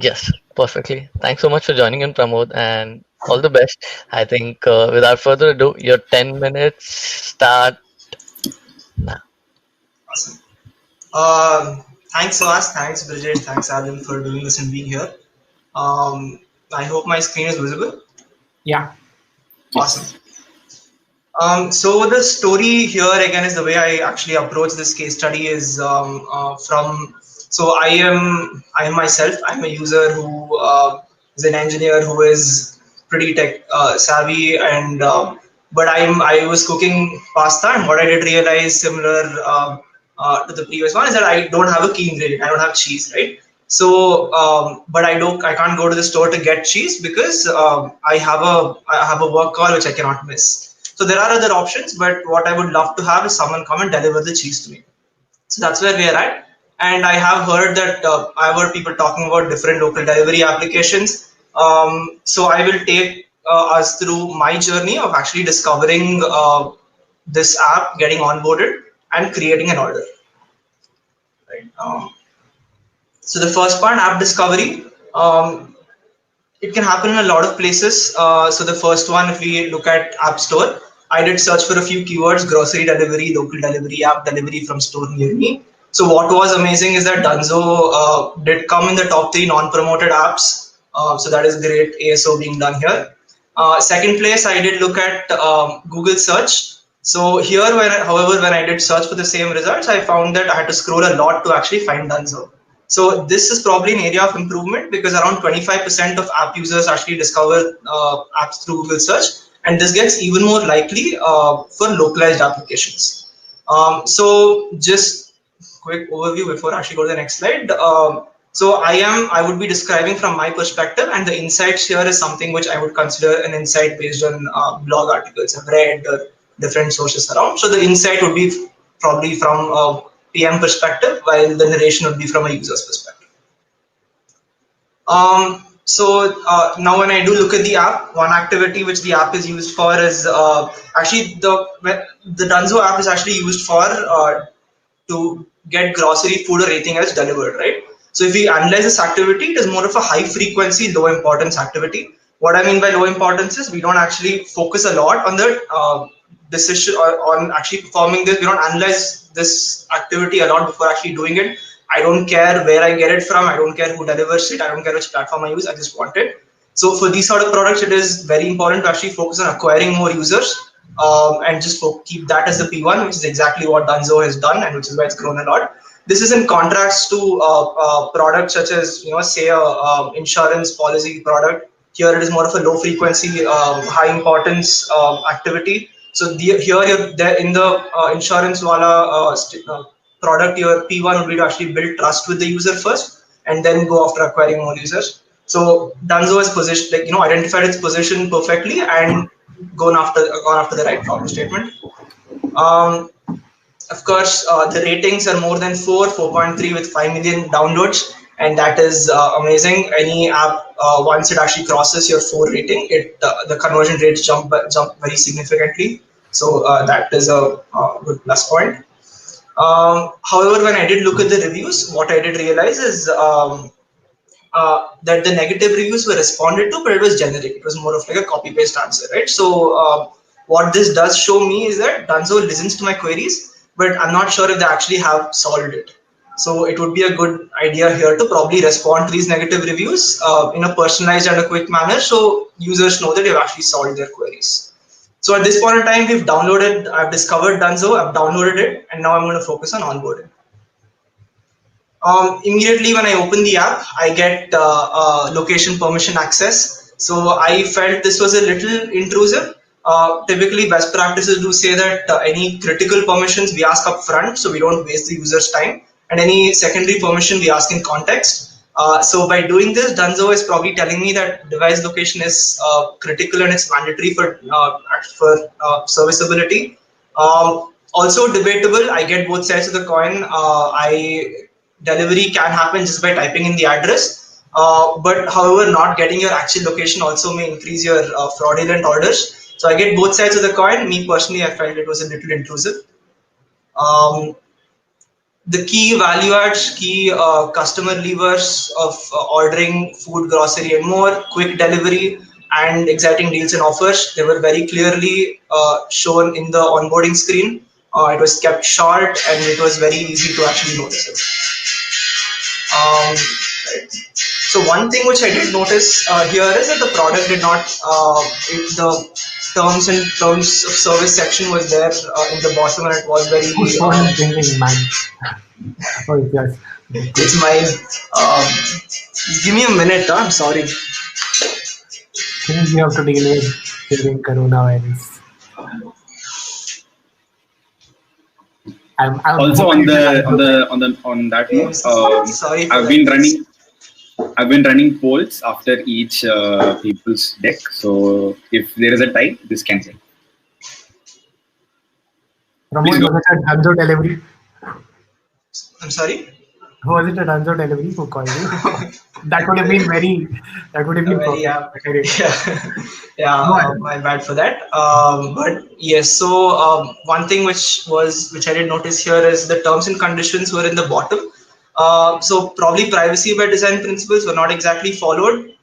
Yes, perfectly. Thanks so much for joining in, Pramod, and all the best. I think without further ado, your 10 minutes start now. Awesome. Thanks, Suhas. Thanks, Brijesh. Thanks, Alan, for doing this and being here. I hope my screen is visible. Yeah. Awesome. So the story here again is the way I actually approach this case study is so I am myself, I'm a user who is an engineer who is pretty tech savvy, and but I was cooking pasta, and what I did realize similar to the previous one is that I don't have a key ingredient. I don't have cheese, right? So but I can't go to the store to get cheese because I have a work call which I cannot miss. So there are other options, but what I would love to have is someone come and deliver the cheese to me. So that's where we are at. And I have heard that I've heard people talking about different local delivery applications. So I will take us through my journey of actually discovering this app, getting onboarded, and creating an order. Right. So the first part, app discovery. It can happen in a lot of places. So the first one, if we look at App Store, I did search for a few keywords: grocery delivery, local delivery, app delivery from store near me. So what was amazing is that Dunzo did come in the top 3 non-promoted apps. So that is great ASO being done here. Second place, I did look at Google search. So here, however, when I did search for the same results, I found that I had to scroll a lot to actually find Dunzo. So this is probably an area of improvement because around 25% of app users actually discover apps through Google search, and this gets even more likely for localized applications. So just quick overview before I actually go to the next slide. So I would be describing from my perspective, and the insights here is something which I would consider an insight based on blog articles I've read or different sources around. So the insight would be probably from PM perspective, while the narration would be from a user's perspective. So now when I do look at the app, one activity which the app is used for is actually the Dunzo app is actually used for to get grocery, food, or anything else delivered, right? So if we analyze this activity, it is more of a high frequency, low importance activity. What I mean by low importance is we don't actually focus a lot on the decision or on actually performing this. We don't analyze this activity a lot before actually doing it. I don't care where I get it from. I don't care who delivers it. I don't care which platform I use. I just want it. So for these sort of products, it is very important to actually focus on acquiring more users and just keep that as the P1, which is exactly what Dunzo has done and which is why it's grown a lot. This is in contrast to products such as, say a insurance policy product. Here it is more of a low frequency, high importance activity. So here in the insurance wala product, your P1 would be to actually build trust with the user first, and then go after acquiring more users. So Dunzo is positioned, identified its position perfectly and gone after the right problem statement. Of course, the ratings are more than 4.3 with 5 million downloads, and that is amazing. Any app, once it actually crosses your 4 rating, the conversion rates jump very significantly. So that is a good plus point. However, when I did look at the reviews, what I did realize is that the negative reviews were responded to, but it was generic. It was more of like a copy paste answer, right? So what this does show me is that Dunzo listens to my queries, but I'm not sure if they actually have solved it. So it would be a good idea here to probably respond to these negative reviews in a personalized and a quick manner, so users know that they've actually solved their queries. So at this point in time, I've discovered Dunzo, I've downloaded it, and now I'm going to focus on onboarding. Immediately when I open the app, I get location permission access. So I felt this was a little intrusive. Typically, best practices do say that any critical permissions we ask up front, so we don't waste the user's time, and any secondary permission we ask in context. So by doing this, Dunzo is probably telling me that device location is critical and it's mandatory for serviceability. Also debatable. I get both sides of the coin. Delivery can happen just by typing in the address, but however, not getting your actual location also may increase your fraudulent orders. So I get both sides of the coin. Me personally, I felt it was a little intrusive. The key value adds, key customer levers of ordering food, grocery, and more, quick delivery, and exciting deals and offers. They were very clearly shown in the onboarding screen. It was kept short, and it was very easy to actually notice it. Right. So one thing which I did notice here is that the product did not, the terms of service section was there in the bottom, and it was very. Whose phone is ringing, man? Oh, yes. It's mine. Give me a minute. I'm sorry. Things you have to deal with during coronavirus. I'm Also on that note, sorry. I've been running polls after each people's deck. So if there is a tie, this can help. Pramod, was it a Dunzo delivery? I'm sorry? Was it a Dunzo delivery who called you? That would have been very perfect. Yeah, my bad for that. But yes, so one thing which I did notice here is the terms and conditions were in the bottom. So probably privacy by design principles were not exactly followed.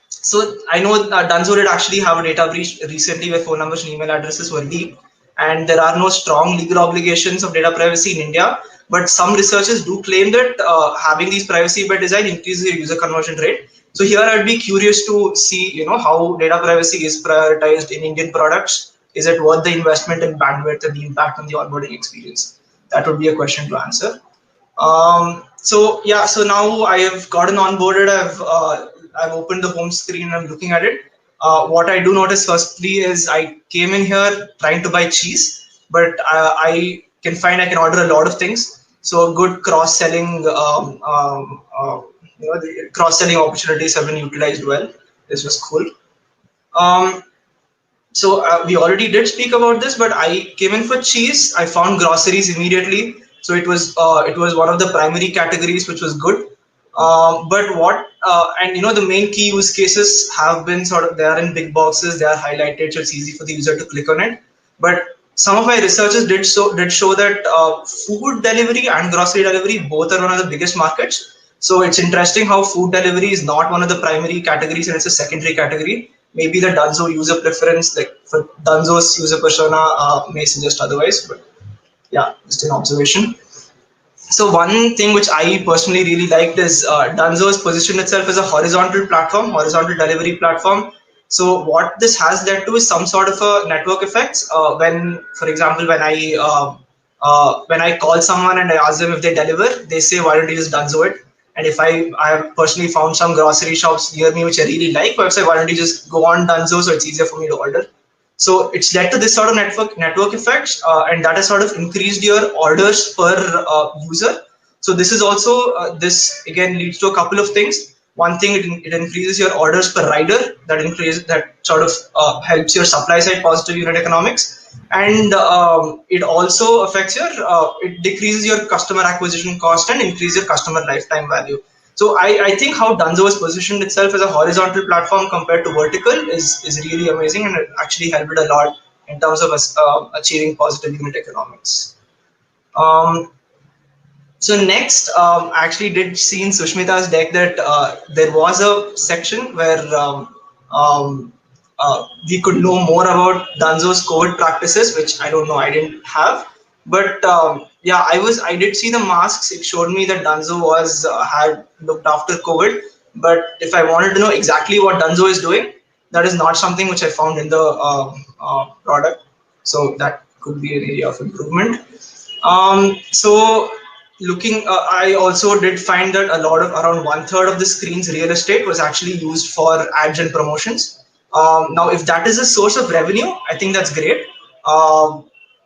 So I know Dunzo did actually have a data breach recently where phone numbers and email addresses were leaked, and there are no strong legal obligations of data privacy in India. But some researchers do claim that having these privacy by design increases your user conversion rate. So here I'd be curious to see, how data privacy is prioritized in Indian products. Is it worth the investment in bandwidth and the impact on the onboarding experience? That would be a question to answer. So now I have gotten onboarded. I've opened the home screen and I'm looking at it. What I do notice firstly is I came in here trying to buy cheese, but I can find I can order a lot of things. So good cross-selling, the cross-selling opportunities have been utilized well. This was cool. So we already did speak about this, but I came in for cheese. I found groceries immediately. So it was one of the primary categories, which was good. But what the main key use cases have been they are in big boxes. They are highlighted, so it's easy for the user to click on it. But some of my researchers did show that food delivery and grocery delivery both are one of the biggest markets. So it's interesting how food delivery is not one of the primary categories and it's a secondary category. Maybe the Dunzo user preference, like for Dunzo's user persona, may suggest otherwise. But yeah, just an observation. So one thing which I personally really liked is Dunzo has positioned itself as a horizontal horizontal delivery platform. So what this has led to is some sort of a network effects. For example, when I call someone and I ask them if they deliver, they say, why don't you just Dunzo it? And if I have personally found some grocery shops near me which I really like, I say, why don't you just go on Dunzo so it's easier for me to order. So it's led to this sort of network effects, and that has sort of increased your orders per user. So this is also this again leads to a couple of things. One thing, it increases your orders per rider. That sort of helps your supply side positive unit economics, and it also affects your it decreases your customer acquisition cost and increases your customer lifetime value. So I think how Dunzo has positioned itself as a horizontal platform compared to vertical is really amazing, and it actually helped a lot in terms of us achieving positive unit economics. So next, I actually did see in Sushmita's deck that there was a section where we could know more about Dunzo's COVID practices, which I don't know, I didn't have. But yeah, I did see the masks. It showed me that Dunzo was had looked after COVID. But if I wanted to know exactly what Dunzo is doing, that is not something which I found in the product. So that could be an area of improvement. So looking, I also did find that a lot of around 1/3 of the screen's real estate was actually used for ads and promotions. Now, if that is a source of revenue, I think that's great.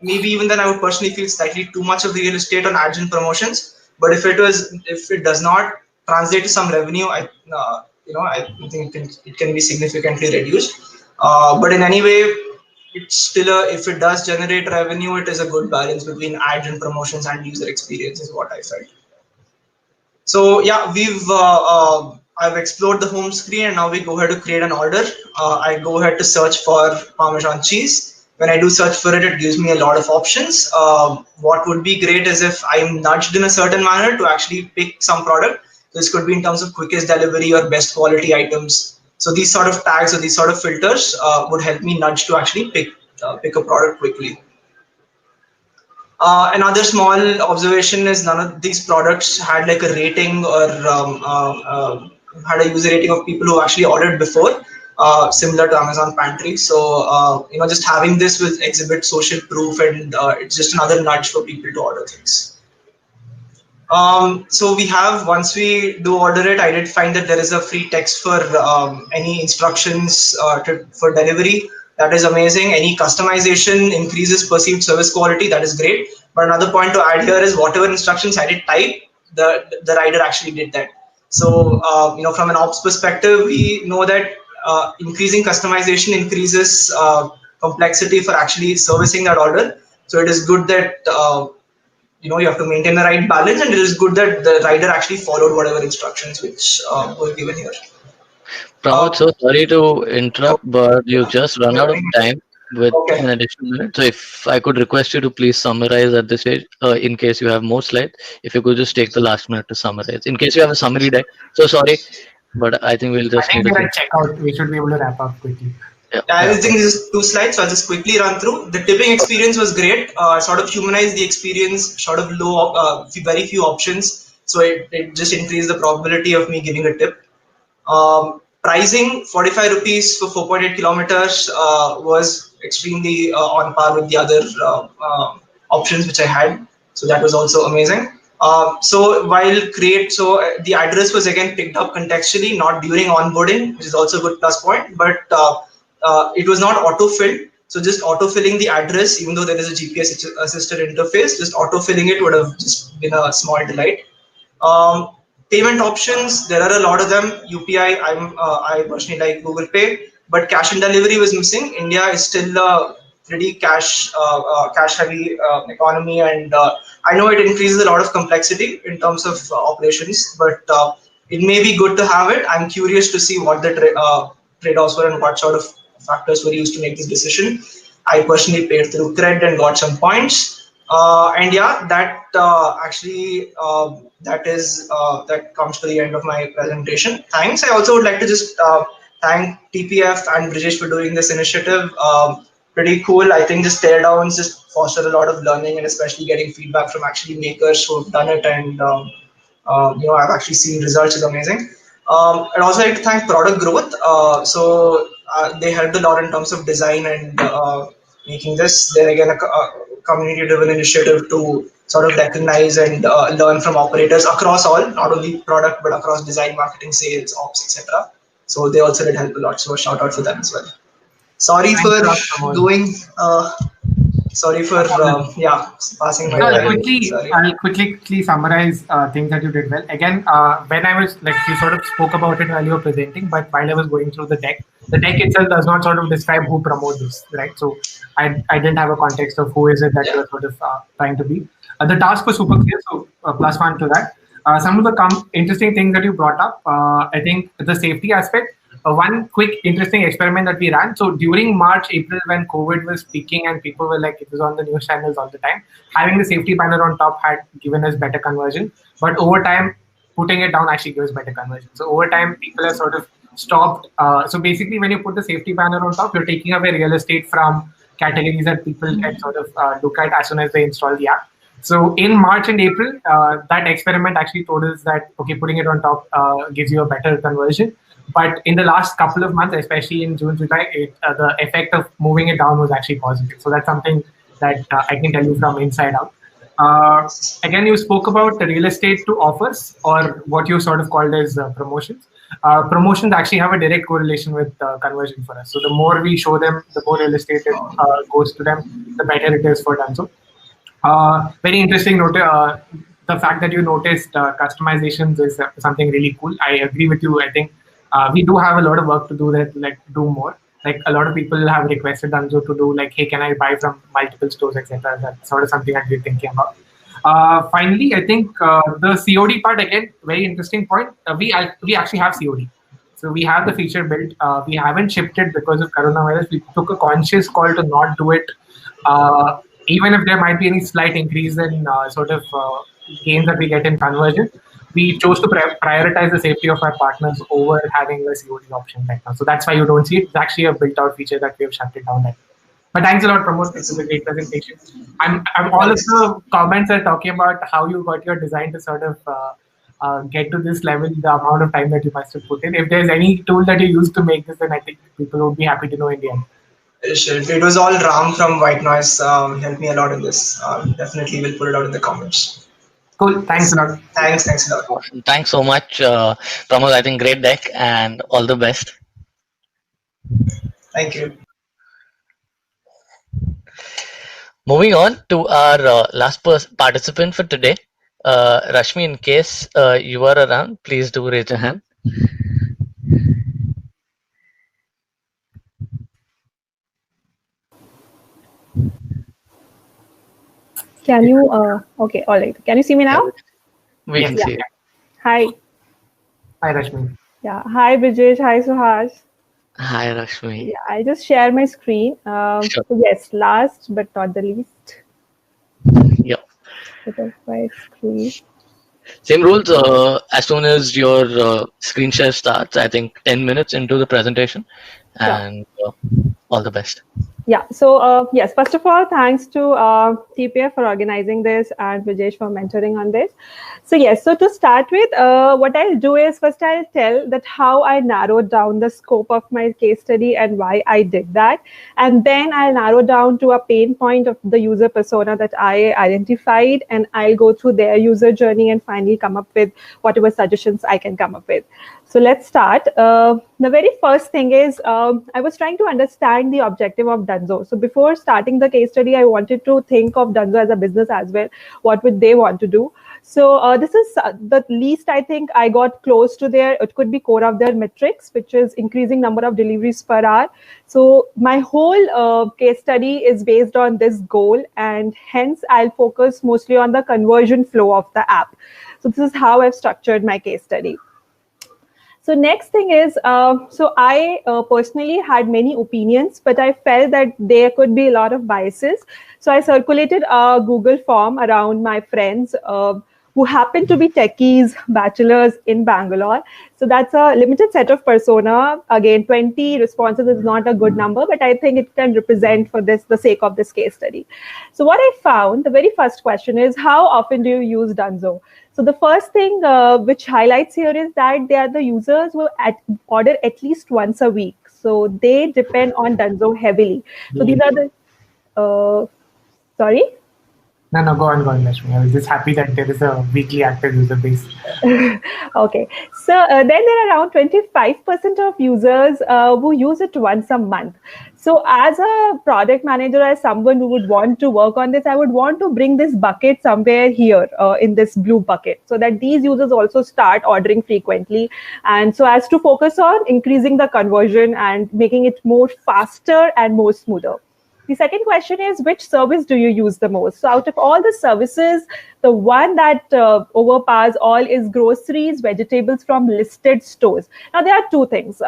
Maybe even then, I would personally feel slightly too much of the real estate on ads and promotions. But if it does not translate to some revenue, I think it can be significantly reduced. But in any way, it's still if it does generate revenue, it is a good balance between ads and promotions and user experience is what I felt. So yeah, I've explored the home screen, and now we go ahead to create an order. I go ahead to search for Parmesan cheese. When I do search for it, it gives me a lot of options. What would be great is if I'm nudged in a certain manner to actually pick some product. This could be in terms of quickest delivery or best quality items. So these sort of tags or these sort of filters would help me nudge to actually pick a product quickly. Another small observation is none of these products had like a rating or had a user rating of people who actually ordered before, similar to Amazon Pantry. So just having this will exhibit social proof, and it's just another nudge for people to order things. So we have, once we do order it, I did find that there is a free text for any instructions for delivery. That is amazing. Any customization increases perceived service quality. That is great. But another point to add here is whatever instructions I did type, the rider actually did that. So from an ops perspective, we know that increasing customization increases complexity for actually servicing that order. So it is good that you have to maintain the right balance, and it is good that the rider actually followed whatever instructions which were given here. Pramod, so sorry to interrupt, but you just run out of time with Okay. an additional minute. So if I could request you to please summarize at this stage, in case you have more slides, if you could just take the last minute to summarize. In case you have a summary deck. So sorry, but I think we'll I just think need we're a at checkout. We should be able to wrap up quickly. I think this is 2 slides, so I'll just quickly run through. The tipping experience was great. Sort of humanized the experience, sort of low, very few options. So it just increased the probability of me giving a tip. Pricing 45 rupees for 4.8 kilometers was extremely on par with the other options which I had. So that was also amazing. So the address was again picked up contextually, not during onboarding, which is also a good plus point. But it was not auto-filled. So just auto-filling the address, even though there is a GPS assisted interface, just auto-filling it would have just been a small delight. Payment options, there are a lot of them. UPI, I personally like Google Pay, but cash and delivery was missing. India is still a pretty cash heavy economy, and I know it increases a lot of complexity in terms of operations, but it may be good to have it. I'm curious to see what the trade-offs were and what sort of factors were used to make this decision. I personally paid through credit and got some points. And yeah, that that comes to the end of my presentation. Thanks. I also would like to just thank TPF and Brijesh for doing this initiative. Pretty cool. I think just teardowns just foster a lot of learning, and especially getting feedback from actually makers who've done it, and I've actually seen results is amazing. I'd also like to thank Product Growth. They helped a lot in terms of design and making this. They're again a community-driven initiative to sort of recognize and learn from operators across all, not only product, but across design, marketing, sales, ops, etc. So they also did help a lot. So a shout out for them as well. Sorry for going Sorry for passing my time. Sorry. I'll quickly summarize things that you did well. Again, when I was you sort of spoke about it while you were presenting, but while I was going through the deck itself does not sort of describe who promotes this, right? So I didn't have a context of who is it that you're sort of trying to be. The task was super clear, so +1 to that. Some of the interesting things that you brought up, I think the safety aspect. One quick interesting experiment that we ran. So during March, April, when COVID was peaking and people were it was on the news channels all the time, having the safety banner on top had given us better conversion. But over time, putting it down actually gives better conversion. So over time, people have sort of stopped. So basically, when you put the safety banner on top, you're taking away real estate from categories that people can sort of look at as soon as they install the app. So in March and April, that experiment actually told us that, okay, putting it on top gives you a better conversion. But in the last couple of months, especially in June, July, the effect of moving it down was actually positive. So that's something that I can tell you from inside out. Again, you spoke about the real estate to offers, or what you sort of called as promotions. Promotions actually have a direct correlation with conversion for us. So the more we show them, the more real estate goes to them, the better it is for Dunzo. Very interesting note. The fact that you noticed customizations is something really cool. I agree with you. I think we do have a lot of work to do that, do more. A lot of people have requested Dunzo to do hey, can I buy from multiple stores, etc. That's sort of something that we're thinking about. Finally, I think the COD part, again, very interesting point. We actually have COD. So we have the feature built. We haven't shipped it because of coronavirus. We took a conscious call to not do it, even if there might be any slight increase in gains that we get in conversion. We chose to prioritize the safety of our partners over having a COD option right now. So that's why you don't see it. It's actually a built-out feature that we have shut it down at. But thanks a lot, Pramod. This is a great presentation. I'm all of the comments are talking about how you got your design to sort of get to this level, the amount of time that you must have put in. If there's any tool that you use to make this, then I think people would be happy to know in the end. Sure. It was all Ram from White Noise. Helped me a lot in this. Definitely will put it out in the comments. Cool. Thanks a lot. Thanks a lot. Awesome. Thanks so much, Pramod. I think great deck and all the best. Thank you. Moving on to our last participant for today, Rashmi. In case you are around, please do raise your hand. Can you, okay, all right. Can you see me now? We can see you. Hi. Hi, Rashmi. Yeah. Hi, Brijesh. Hi, Suhas. Hi, Rashmi. Yeah, I just share my screen. Sure. So yes, last but not the least. Yeah. My screen. Same rules. As soon as your screen share starts, I think 10 minutes into the presentation, and all the best. Yeah. So yes, first of all, thanks to TPF for organizing this and Brijesh for mentoring on this. So yes, so to start with, what I'll do is first I'll tell that how I narrowed down the scope of my case study and why I did that. And then I'll narrow down to a pain point of the user persona that I identified, and I'll go through their user journey and finally come up with whatever suggestions I can come up with. So let's start. The very first thing is I was trying to understand the objective of Dunzo. So before starting the case study, I wanted to think of Dunzo as a business as well. What would they want to do? So this is the least I think I got close to their, it could be core of their metrics, which is increasing number of deliveries per hour. So my whole case study is based on this goal, and hence I'll focus mostly on the conversion flow of the app. So this is how I've structured my case study. So next thing is, so I personally had many opinions, but I felt that there could be a lot of biases. So I circulated a Google form around my friends who happen to be techies, bachelors in Bangalore. So that's a limited set of persona. Again, 20 responses is not a good number, but I think it can represent for this, the sake of this case study. So what I found, the very first question is, how often do you use Dunzo? So the first thing which highlights here is that they are the users who order at least once a week. So they depend on Dunzo heavily. So these are the, sorry? No, go on, Rashmi. I was just happy that there is a weekly active user base. Okay. So then there are around 25% of users who use it once a month. So as a product manager, as someone who would want to work on this, I would want to bring this bucket somewhere here in this blue bucket, so that these users also start ordering frequently, and so as to focus on increasing the conversion and making it more faster and more smoother. The second question is, which service do you use the most? So out of all the services, the one that overpowers all is groceries, vegetables from listed stores. Now, there are two things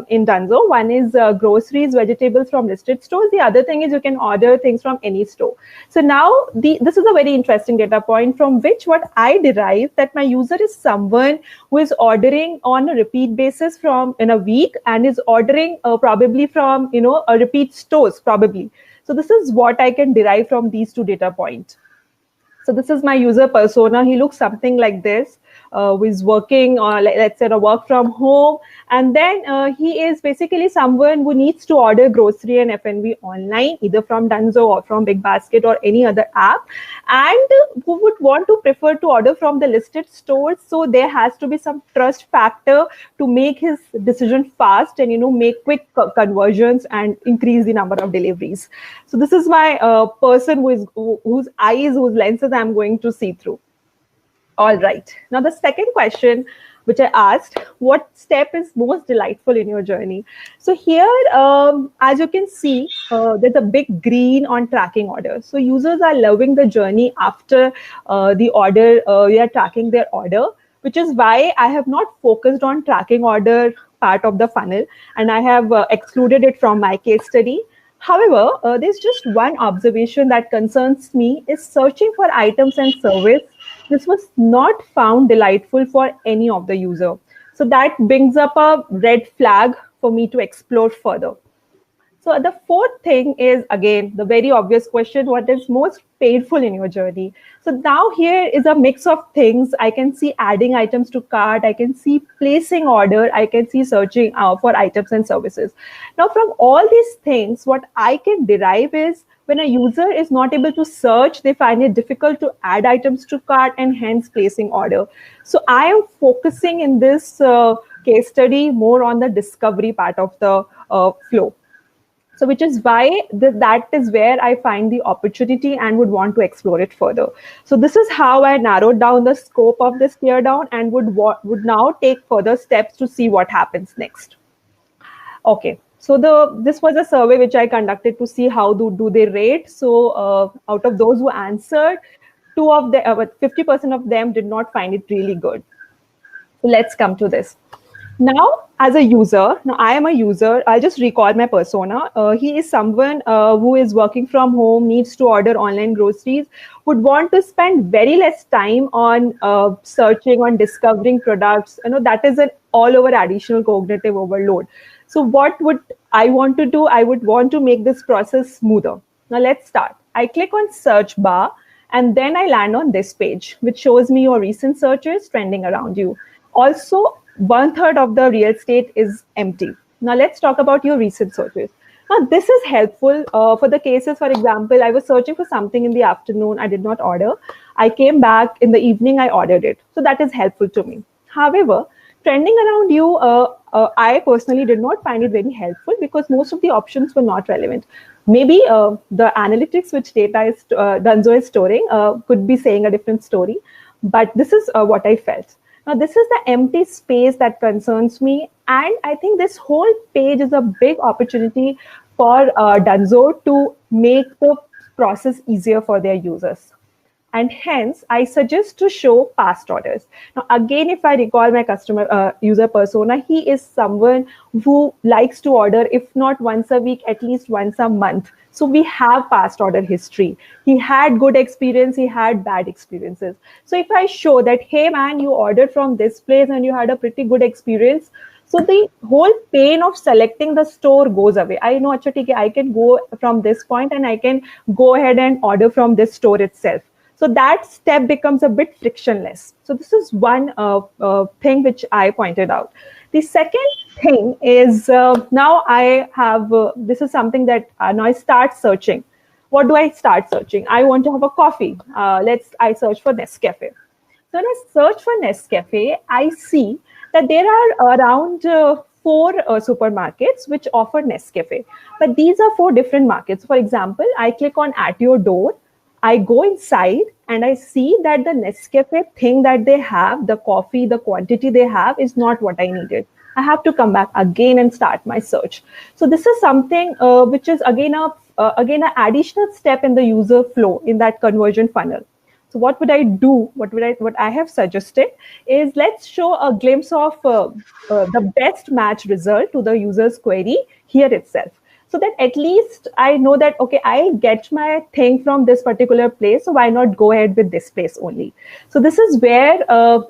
in Dunzo. One is groceries, vegetables from listed stores. The other thing is you can order things from any store. So now, this is a very interesting data point from which what I derive that my user is someone who is ordering on a repeat basis from in a week and is ordering probably from, a repeat stores probably. So this is what I can derive from these two data points. So this is my user persona. He looks something like this, who is working, let's say, a work from home. And then he is basically someone who needs to order grocery and F&B online, either from Dunzo or from Big Basket or any other app, and who would want to prefer to order from the listed stores. So there has to be some trust factor to make his decision fast and, make quick conversions and increase the number of deliveries. So this is my person whose eyes, whose lenses I'm going to see through. All right. Now, the second question, which I asked, what step is most delightful in your journey? So here, as you can see, there's a big green on tracking orders. So users are loving the journey after the order, we are tracking their order, which is why I have not focused on tracking order part of the funnel, and I have excluded it from my case study. However, there's just one observation that concerns me is searching for items and service. This was not found delightful for any of the user. So that brings up a red flag for me to explore further. So the fourth thing is, again, the very obvious question, what is most painful in your journey? So now here is a mix of things. I can see adding items to cart. I can see placing order. I can see searching for items and services. Now, from all these things, what I can derive is when a user is not able to search, they find it difficult to add items to cart and hence placing order. So I am focusing in this case study more on the discovery part of the flow. So which is why that is where I find the opportunity and would want to explore it further. So this is how I narrowed down the scope of this teardown and would now take further steps to see what happens next. Okay, so this was a survey which I conducted to see how do they rate. So out of those who answered, 50% of them did not find it really good. So let's come to this. Now, as a user, now I am a user. I'll just recall my persona. He is someone who is working from home, needs to order online groceries, would want to spend very less time on searching, on discovering products. That is an all-over additional cognitive overload. So what would I want to do? I would want to make this process smoother. Now let's start. I click on search bar and then I land on this page, which shows me your recent searches trending around you. Also, 1/3 of the real estate is empty. Now let's talk about your recent searches. Now this is helpful for the cases, for example, I was searching for something in the afternoon, I did not order. I came back in the evening, I ordered it. So that is helpful to me. However, trending around you, I personally did not find it very helpful because most of the options were not relevant. Maybe the analytics which Dunzo is storing could be saying a different story, but this is what I felt. Now, this is the empty space that concerns me. And I think this whole page is a big opportunity for Dunzo to make the process easier for their users. And hence, I suggest to show past orders. Now, again, if I recall my customer user persona, he is someone who likes to order, if not once a week, at least once a month. So we have past order history. He had good experience, he had bad experiences. So if I show that, hey man, you ordered from this place and you had a pretty good experience, so the whole pain of selecting the store goes away. I know, I can go from this point and I can go ahead and order from this store itself. So that step becomes a bit frictionless. So this is one thing which I pointed out. The second thing is now I have, this is something that now I start searching. What do I start searching? I want to have a coffee. I search for Nescafe. So when I search for Nescafe, I see that there are around 4 supermarkets which offer Nescafe. But these are 4 different markets. For example, I click on at your door, I go inside and I see that the Nescafe thing that they have, the coffee, the quantity they have is not what I needed. I have to come back again and start my search. So this is something which is again an additional step in the user flow in that conversion funnel. So what would I do? What I have suggested is, let's show a glimpse of the best match result to the user's query here itself. So that at least I know that, okay, I get my thing from this particular place, so why not go ahead with this place only? So this is where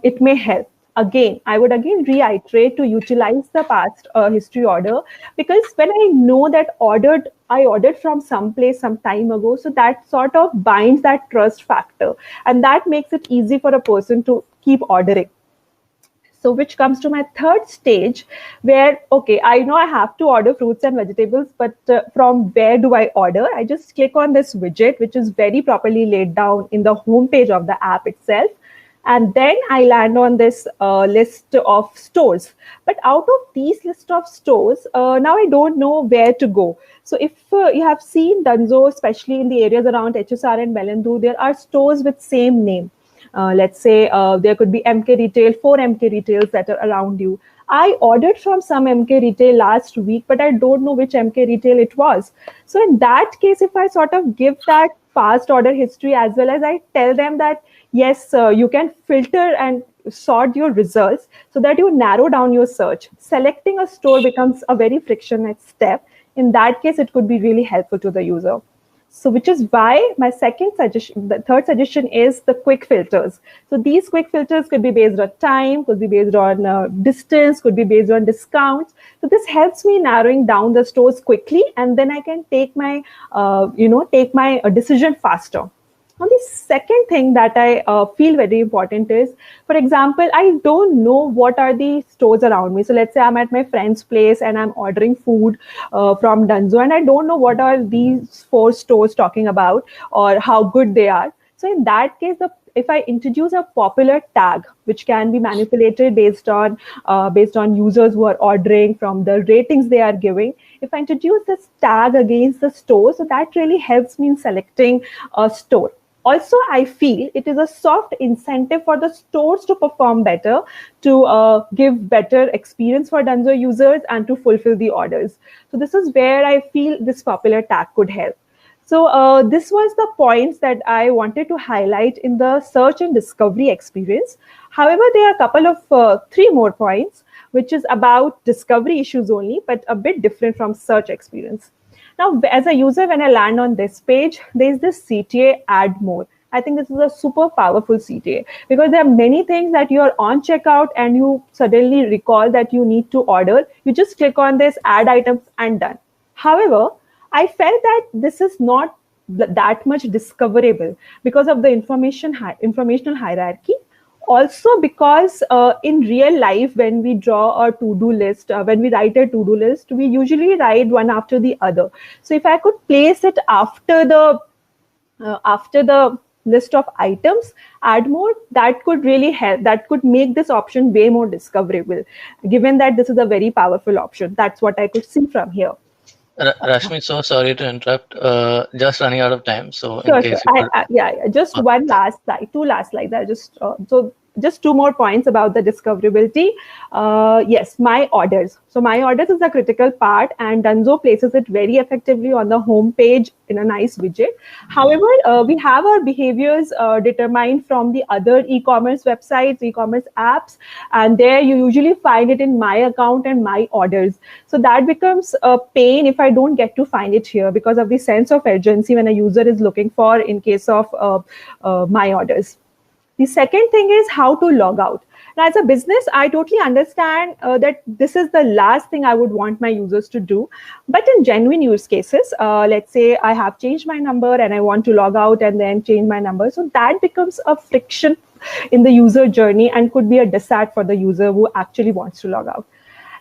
it may help. Again, I would again reiterate to utilize the past history order, because when I know that I ordered from some place some time ago, so that sort of binds that trust factor, and that makes it easy for a person to keep ordering. So which comes to my third stage, where, okay, I know I have to order fruits and vegetables, but from where do I order? I just click on this widget, which is very properly laid down in the homepage of the app itself. And then I land on this list of stores. But out of these list of stores, now I don't know where to go. So if you have seen Dunzo, especially in the areas around HSR and Melandu, there are stores with same name. Let's say there could be MK Retail, 4 MK Retails that are around you. I ordered from some MK Retail last week, but I don't know which MK Retail it was. So in that case, if I sort of give that past order history, as well as I tell them that, yes, you can filter and sort your results so that you narrow down your search. Selecting a store becomes a very frictionless step. In that case, it could be really helpful to the user. So which is why my the third suggestion is the quick filters. So these quick filters could be based on time, could be based on distance, could be based on discounts. So this helps me narrowing down the stores quickly, and then I can take my, decision faster. Now, the second thing that I feel very important is, for example, I don't know what are the stores around me. So let's say I'm at my friend's place and I'm ordering food from Dunzo, and I don't know what are these 4 stores talking about or how good they are. So in that case, if I introduce a popular tag, which can be manipulated based on users who are ordering, from the ratings they are giving, if I introduce this tag against the store, so that really helps me in selecting a store. Also, I feel it is a soft incentive for the stores to perform better, to give better experience for Dunzo users, and to fulfill the orders. So this is where I feel this popular tag could help. So this was the points that I wanted to highlight in the search and discovery experience. However, there are a couple of 3 more points, which is about discovery issues only, but a bit different from search experience. Now, as a user, when I land on this page, there is this CTA add more. I think this is a super powerful CTA, because there are many things that you are on checkout and you suddenly recall that you need to order. You just click on this add items and done. However, I felt that this is not that much discoverable because of the informational hierarchy. Also, because in real life, when we draw a to-do list, when we write a to-do list, we usually write one after the other. So if I could place it after the list of items, add more, that could really help. That could make this option way more discoverable, given that this is a very powerful option. That's what I could see from here. Rashmi, so sorry to interrupt. Just running out of time. So Sure, in case sure. Just one last slide, 2 last slides. Just 2 more points about the discoverability. Yes, my orders. So my orders is a critical part, and Dunzo places it very effectively on the home page in a nice widget. However, we have our behaviors determined from the other e-commerce websites, e-commerce apps, and there you usually find it in my account and my orders. So that becomes a pain if I don't get to find it here, because of the sense of urgency when a user is looking for in case of my orders. The second thing is how to log out. Now, as a business, I totally understand that this is the last thing I would want my users to do. But in genuine use cases, let's say I have changed my number and I want to log out and then change my number. So that becomes a friction in the user journey and could be a dissat for the user who actually wants to log out.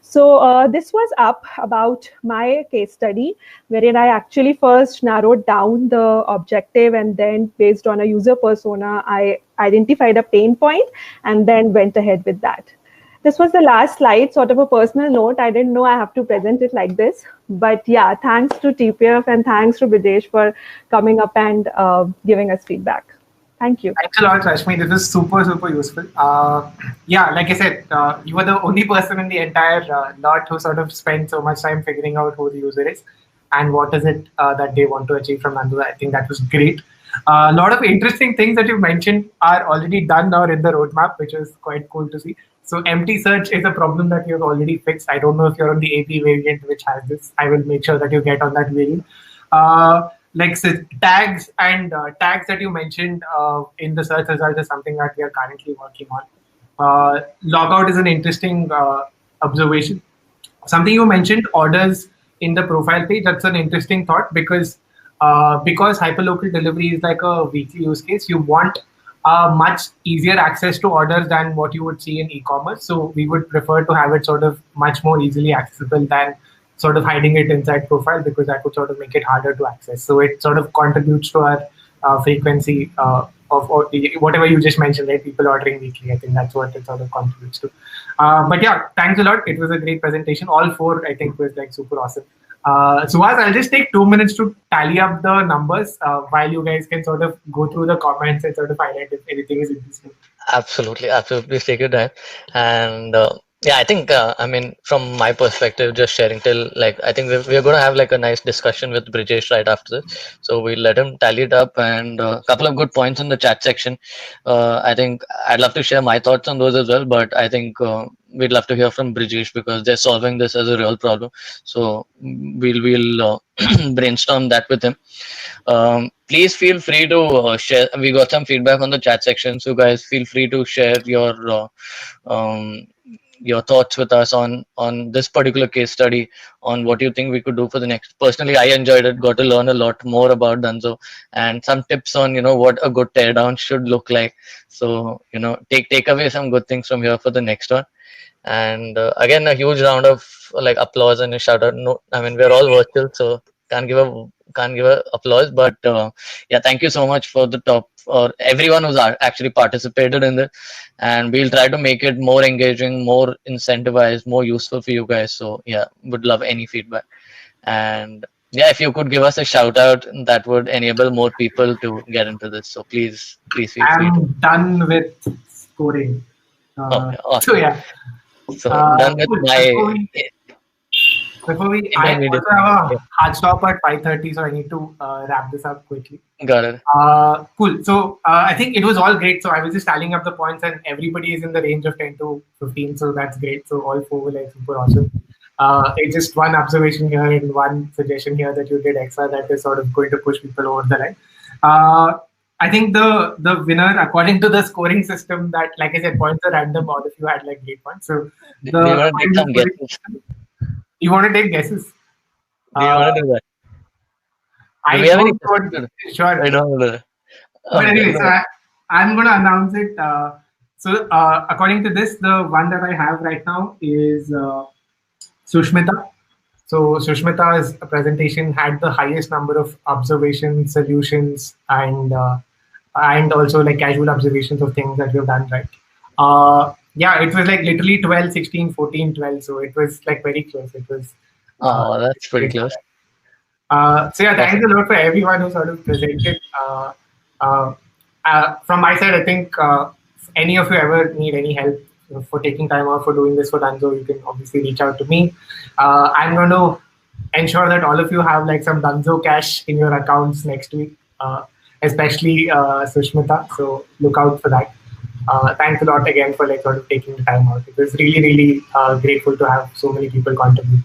So this was up about my case study, wherein I actually first narrowed down the objective, and then based on a user persona, I identified a pain point and then went ahead with that. this was the last slide, sort of a personal note. I didn't know I have to present it like this. But yeah, thanks to TPF and thanks to Brijesh for coming up and giving us feedback. Thank you. Thanks a lot, Rashmi. This is super, super useful. Yeah, like I said, you were the only person in the entire lot who sort of spent so much time figuring out who the user is and what is it that they want to achieve from Dunzo. I think that was great. A lot of interesting things that you mentioned are already done or in the roadmap, which is quite cool to see. So empty search is a problem that you've already fixed. I don't know if you're on the AP variant, which has this. I will make sure that you get on that variant. Like tags and tags that you mentioned in the search result is something that we are currently working on. Logout is an interesting observation. Something you mentioned, orders in the profile page, that's an interesting thought because hyperlocal delivery is like a weekly use case, you want much easier access to orders than what you would see in e-commerce. So we would prefer to have it sort of much more easily accessible than sort of hiding it inside profile, because that would sort of make it harder to access. So it sort of contributes to our frequency of whatever you just mentioned, right? People ordering weekly. I think that's what it sort of contributes to. But yeah, thanks a lot. It was a great presentation. All four, I think, was like super awesome. Suhas, I'll just take 2 minutes to tally up the numbers while you guys can sort of go through the comments and sort of highlight if anything is interesting. Absolutely, please take your time. And yeah, I think I mean, from my perspective, just sharing till like I think we're going to have like a nice discussion with Brijesh right after this. So we'll let him tally it up, and a couple of good points in the chat section. I think I'd love to share my thoughts on those as well, but I think we'd love to hear from Brijesh because they're solving this as a real problem. So we'll brainstorm that with him. Please feel free to share. We got some feedback on the chat section, so guys, feel free to share your thoughts with us on this particular case study, on what you think we could do for the next. Personally, I enjoyed it, got to learn a lot more about Dunzo and some tips on what a good teardown should look like. So take away some good things from here for the next one. And again, a huge round of like applause and a shout out. No, I mean, we're all virtual, so can't give a applause, but yeah, thank you so much for the top or everyone who's actually participated in this, and we'll try to make it more engaging, more incentivized, more useful for you guys. So yeah, would love any feedback. And yeah, if you could give us a shout out, that would enable more people to get into this. So please feel free. I'm done with scoring. Okay, awesome. So yeah. So done with my. Before we, I also have a hard stop at 5:30, so I need to wrap this up quickly. Got it. Cool. So I think it was all great. So I was just tallying up the points, and everybody is in the range of 10 to 15. So that's great. So all four were like super awesome. It's just one observation here and one suggestion here that you did extra that is sort of going to push people over the line. I think the winner, according to the scoring system, that, like I said, points are random. All of you had like great points. So do you want to take some guesses? You want to take guesses? Do you want to do that? I don't. Sure. I don't know. But anyway, so I'm going to announce it. So according to this, the one that I have right now is Sushmita. So Sushmita's presentation had the highest number of observations, solutions, and also like casual observations of things that we've done right. Yeah, it was like literally 12, 16, 14, 12. So it was like very close. It was. That's pretty close. So yeah, thanks a lot for everyone who sort of presented. From my side, I think if any of you ever need any help for taking time out for doing this for Dunzo, you can obviously reach out to me. I'm going to ensure that all of you have like some Dunzo cash in your accounts next week, especially Sushmita. So look out for that. Thanks a lot again for like sort of taking the time out. It was really, really grateful to have so many people contribute.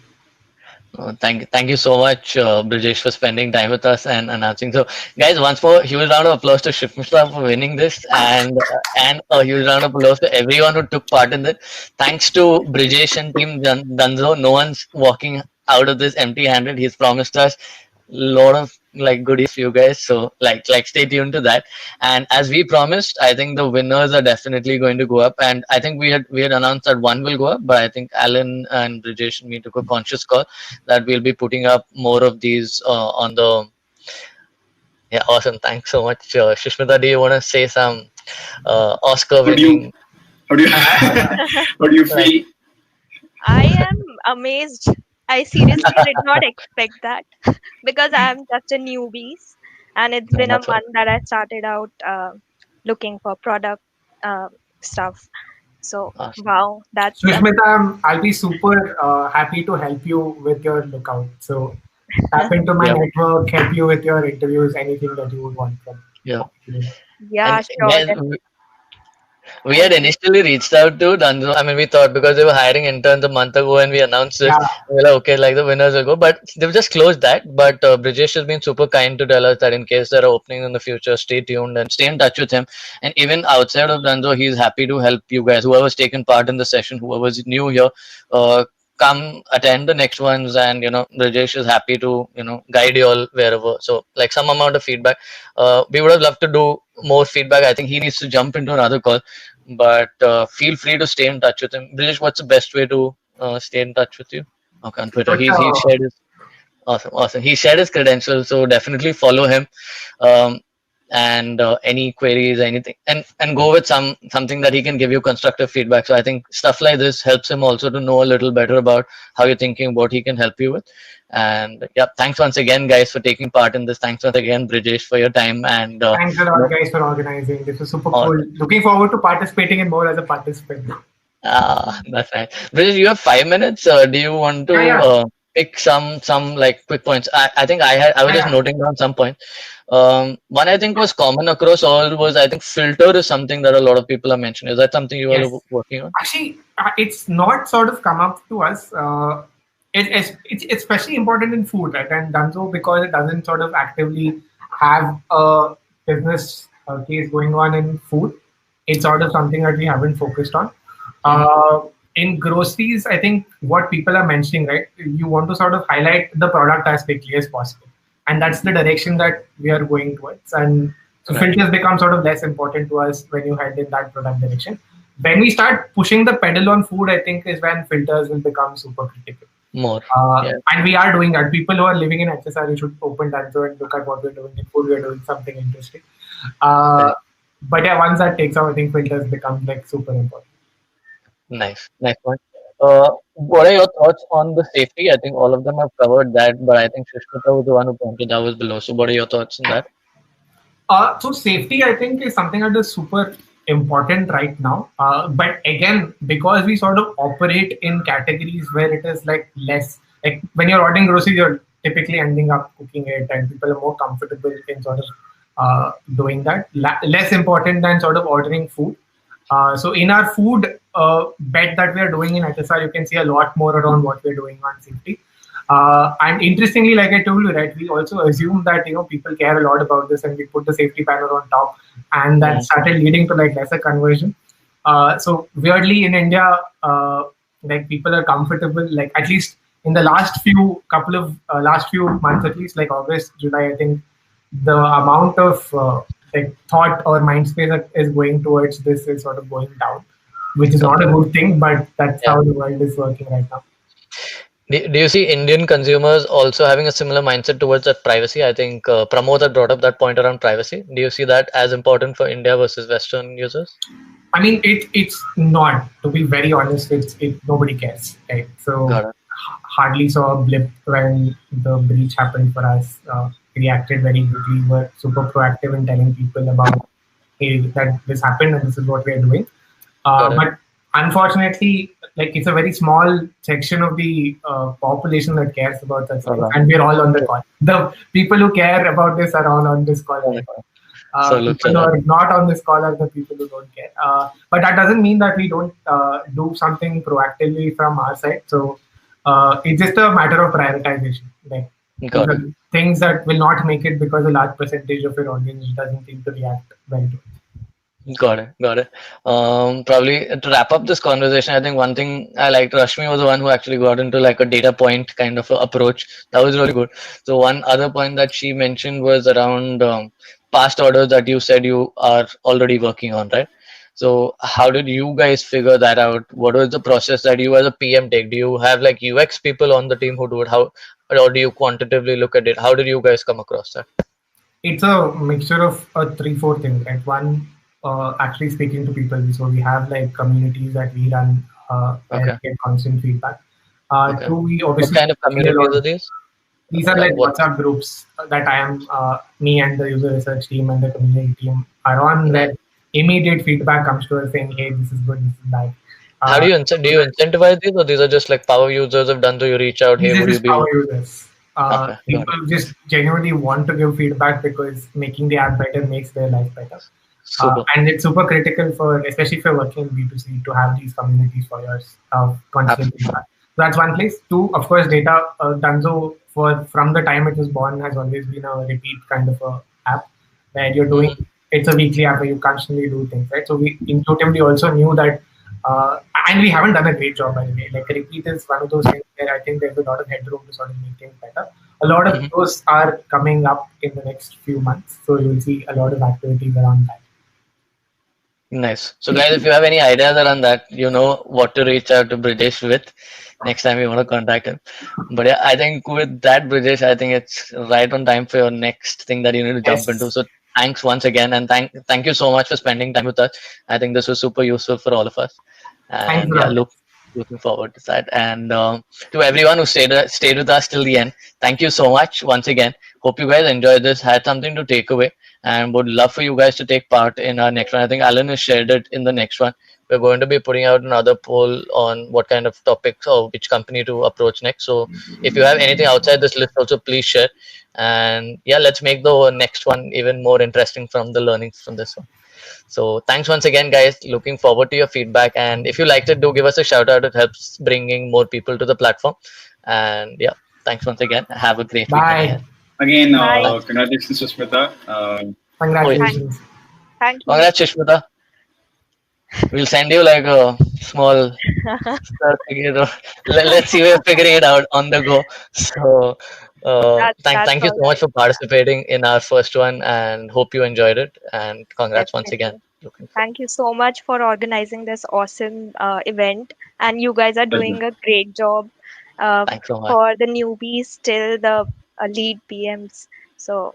Thank you so much, Brijesh, for spending time with us and announcing. So, guys, once more, huge round of applause to Shifmishra for winning this, and a huge round of applause to everyone who took part in it. Thanks to Brijesh and team Dunzo. No one's walking out of this empty-handed. He's promised us a lot of like goodies for you guys. So, like stay tuned to that. And as we promised, I think the winners are definitely going to go up. And I think we had announced that one will go up, but I think Alan and Brijesh and me took a conscious call that we'll be putting up more of these on the. Yeah, awesome. Thanks so much, Shishmita. Do you want to say some Oscar winning? How do you how do you feel? I am amazed. I seriously did not expect that because I am just a newbie, and it's been a That's right. month that I started out looking for product uh, stuff. So Awesome. wow, that's Sushmita, I'll be super happy to help you with your lookout. So tap into my Yep. network, help you with your interviews, anything that you would want from. Yeah. yeah, And sure. guys, we had initially reached out to Dunzo. I mean, we thought because they were hiring interns a month ago and we announced this, Yeah, we were like, okay, like the winners will go. But they've just closed that. But Brijesh has been super kind to tell us that in case there are openings in the future, stay tuned and stay in touch with him. And even outside of Dunzo, he's happy to help you guys. Whoever's taken part in the session, whoever's new here, come attend the next ones. And, Brijesh is happy to, guide you all wherever. So, like some amount of feedback. We would have loved to do more feedback. I think he needs to jump into another call, but feel free to stay in touch with him. Brijesh, what's the best way to stay in touch with you? Okay, on Twitter. but He shared his awesome. He shared his credentials, so definitely follow him. Um, and any queries, anything, and go with something that he can give you constructive feedback. So I think stuff like this helps him also to know a little better about how you're thinking, what he can help you with. And yeah, thanks once again, guys, for taking part in this. Thanks once again, Brijesh, for your time. And thanks a lot, guys, for organizing. This was super cool. Looking forward to participating in more as a participant. That's right. Brijesh, you have 5 minutes. Do you want to pick some like quick points? I think I was just noting down some points. One I think was common across all was I think filter is something that a lot of people are mentioning. Is that something you are working on? Actually, it's not sort of come up to us. It's especially important in food, right? And Dunzo, because it doesn't sort of actively have a business case going on in food, it's sort of something that we haven't focused on. In groceries, I think what people are mentioning, right? You want to sort of highlight the product as quickly as possible. And that's the direction that we are going towards. And so filters become sort of less important to us when you head in that product direction. When we start pushing the pedal on food, I think is when filters will become super critical. More. And we are doing that. People who are living in HSR, you should open Dunzo and look at what we're doing in food. We're doing something interesting. But yeah, once that takes off, I think filters become like super important. Nice one. What are your thoughts on the safety? I think all of them have covered that, but I think Shushmita was the one who pointed that was below. So what are your thoughts on that? So safety, I think, is something that is super important right now. But again, because we sort of operate in categories where it is like less, like when you're ordering groceries, you're typically ending up cooking it, and people are more comfortable in sort of doing that. Less important than sort of ordering food. So in our food bet that we are doing in HSR, you can see a lot more around what we're doing on safety. And interestingly, like I told you, right, we also assume that people care a lot about this, and we put the safety banner on top, and that started leading to like lesser conversion. So weirdly, in India, like people are comfortable, like at least in the last few months, at least like August, July, I think the amount of like thought or mind space that is going towards this is sort of going down, which is not a good thing, but that's how the world is working right now. Do you see Indian consumers also having a similar mindset towards that privacy? I think Pramod had brought up that point around privacy. Do you see that as important for India versus Western users? I mean, it's not. To be very honest, nobody cares, right? So hardly saw a blip when the breach happened for us. Reacted very quickly. Were super proactive in telling people about, hey, that this happened and this is what we are doing. But unfortunately, like it's a very small section of the population that cares about that stuff, and we're all on the call. The people who care about this are all on this call. People who are not on this call are the people who don't care. But that doesn't mean that we don't do something proactively from our side. So it's just a matter of prioritization. Like things that will not make it because a large percentage of your audience doesn't seem to react well to it. Got it. Probably to wrap up this conversation, I think one thing I liked, Rashmi was the one who actually got into like a data point kind of approach. That was really good. So one other point that she mentioned was around past orders that you said you are already working on, right? So how did you guys figure that out? What was the process that you as a PM take? Do you have like UX people on the team who do it? Or do you quantitatively look at it? How did you guys come across that? It's a mixture of 3-4 things, right? One, actually speaking to people. So we have like communities that we run where Okay. we get constant feedback. Okay. Two, we What obviously kind of see a communities lot. are these? These are like What? WhatsApp groups that I am, me and the user research team and the community team are on, Right. where immediate feedback comes to us saying, hey, this is good, this is bad. How do you do you incentivize these, or these are just like power users have done? So you reach out, hey, These are would you just be? power users. Okay, got People it. just genuinely want to give feedback because making the app better makes their life better. Super. And it's super critical for, especially if you're working in B2C, to have these communities for your constant Absolutely. feedback. So that's one place. Two, of course, data. Dunzo, from the time it was born, has always been a repeat kind of a app where you're doing. Mhm. It's a weekly app where you constantly do things, right? So we intuitively also knew that, and we haven't done a great job, by the way. Like repeat is one of those things where I think there's a lot of headroom to sort of make things better. A lot of Mhm. those are coming up in the next few months, so you'll see a lot of activities around that. Nice. So, guys, if you have any ideas around that, you know what to reach out to Brijesh with next time you want to contact him. But yeah, I think with that, Brijesh, I think it's right on time for your next thing that you need to jump into. Yes. So, thanks once again, and thank you so much for spending time with us. I think this was super useful for all of us. Thanks a And yeah, lot. looking forward to that. And to everyone who stayed with us till the end, thank you so much once again. Hope you guys enjoyed this, had something to take away, and would love for you guys to take part in our next one. I think Alan has shared it in the next one. We're going to be putting out another poll on what kind of topics or which company to approach next. So if you have anything outside this list, also please share. And yeah, let's make the next one even more interesting from the learnings from this one. So thanks once again, guys. Looking forward to your feedback. And if you liked it, do give us a shout out. It helps bringing more people to the platform. And yeah, thanks once again. Have a great weekend Bye. ahead. Again, Bye. Thanks. congratulations, Sushmita. Oh, yeah. Thank, Congratulations. thank you. Congrats, Shishmita. We'll send you like a small certificate. Let's see, we're figuring it out on the go. So That's thank you all so much right. for participating in our first one, and hope you enjoyed it. And congrats once again. Definitely. Looking forward. Thank you so much for organizing this awesome event. And you guys are Pleasure. doing a great job uh, Thanks so much. for the newbies till the lead PMs. So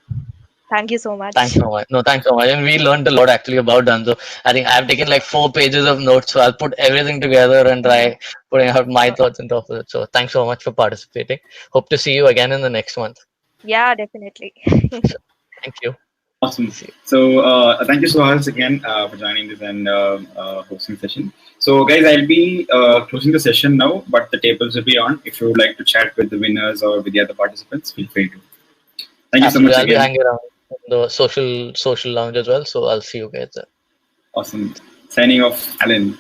thank you so Thanks much. so much. No, thanks so much. And we learned a lot actually about Dunzo. I think I've taken like 4 pages of notes, so I'll put everything together and try putting out my thoughts on top of it. So thanks so much for participating. Hope to see you again in the next month. Yeah, definitely. So, thank you. Awesome. See you. So thank you so much again for joining this and hosting session. So guys, I'll be closing the session now, but the tables will be on. If you would like to chat with the winners or with the other participants, feel free to. Thank you so Absolutely. much I'll be again. hanging around in the social lounge as well. So I'll see you guys there. Awesome. Signing off, Alan.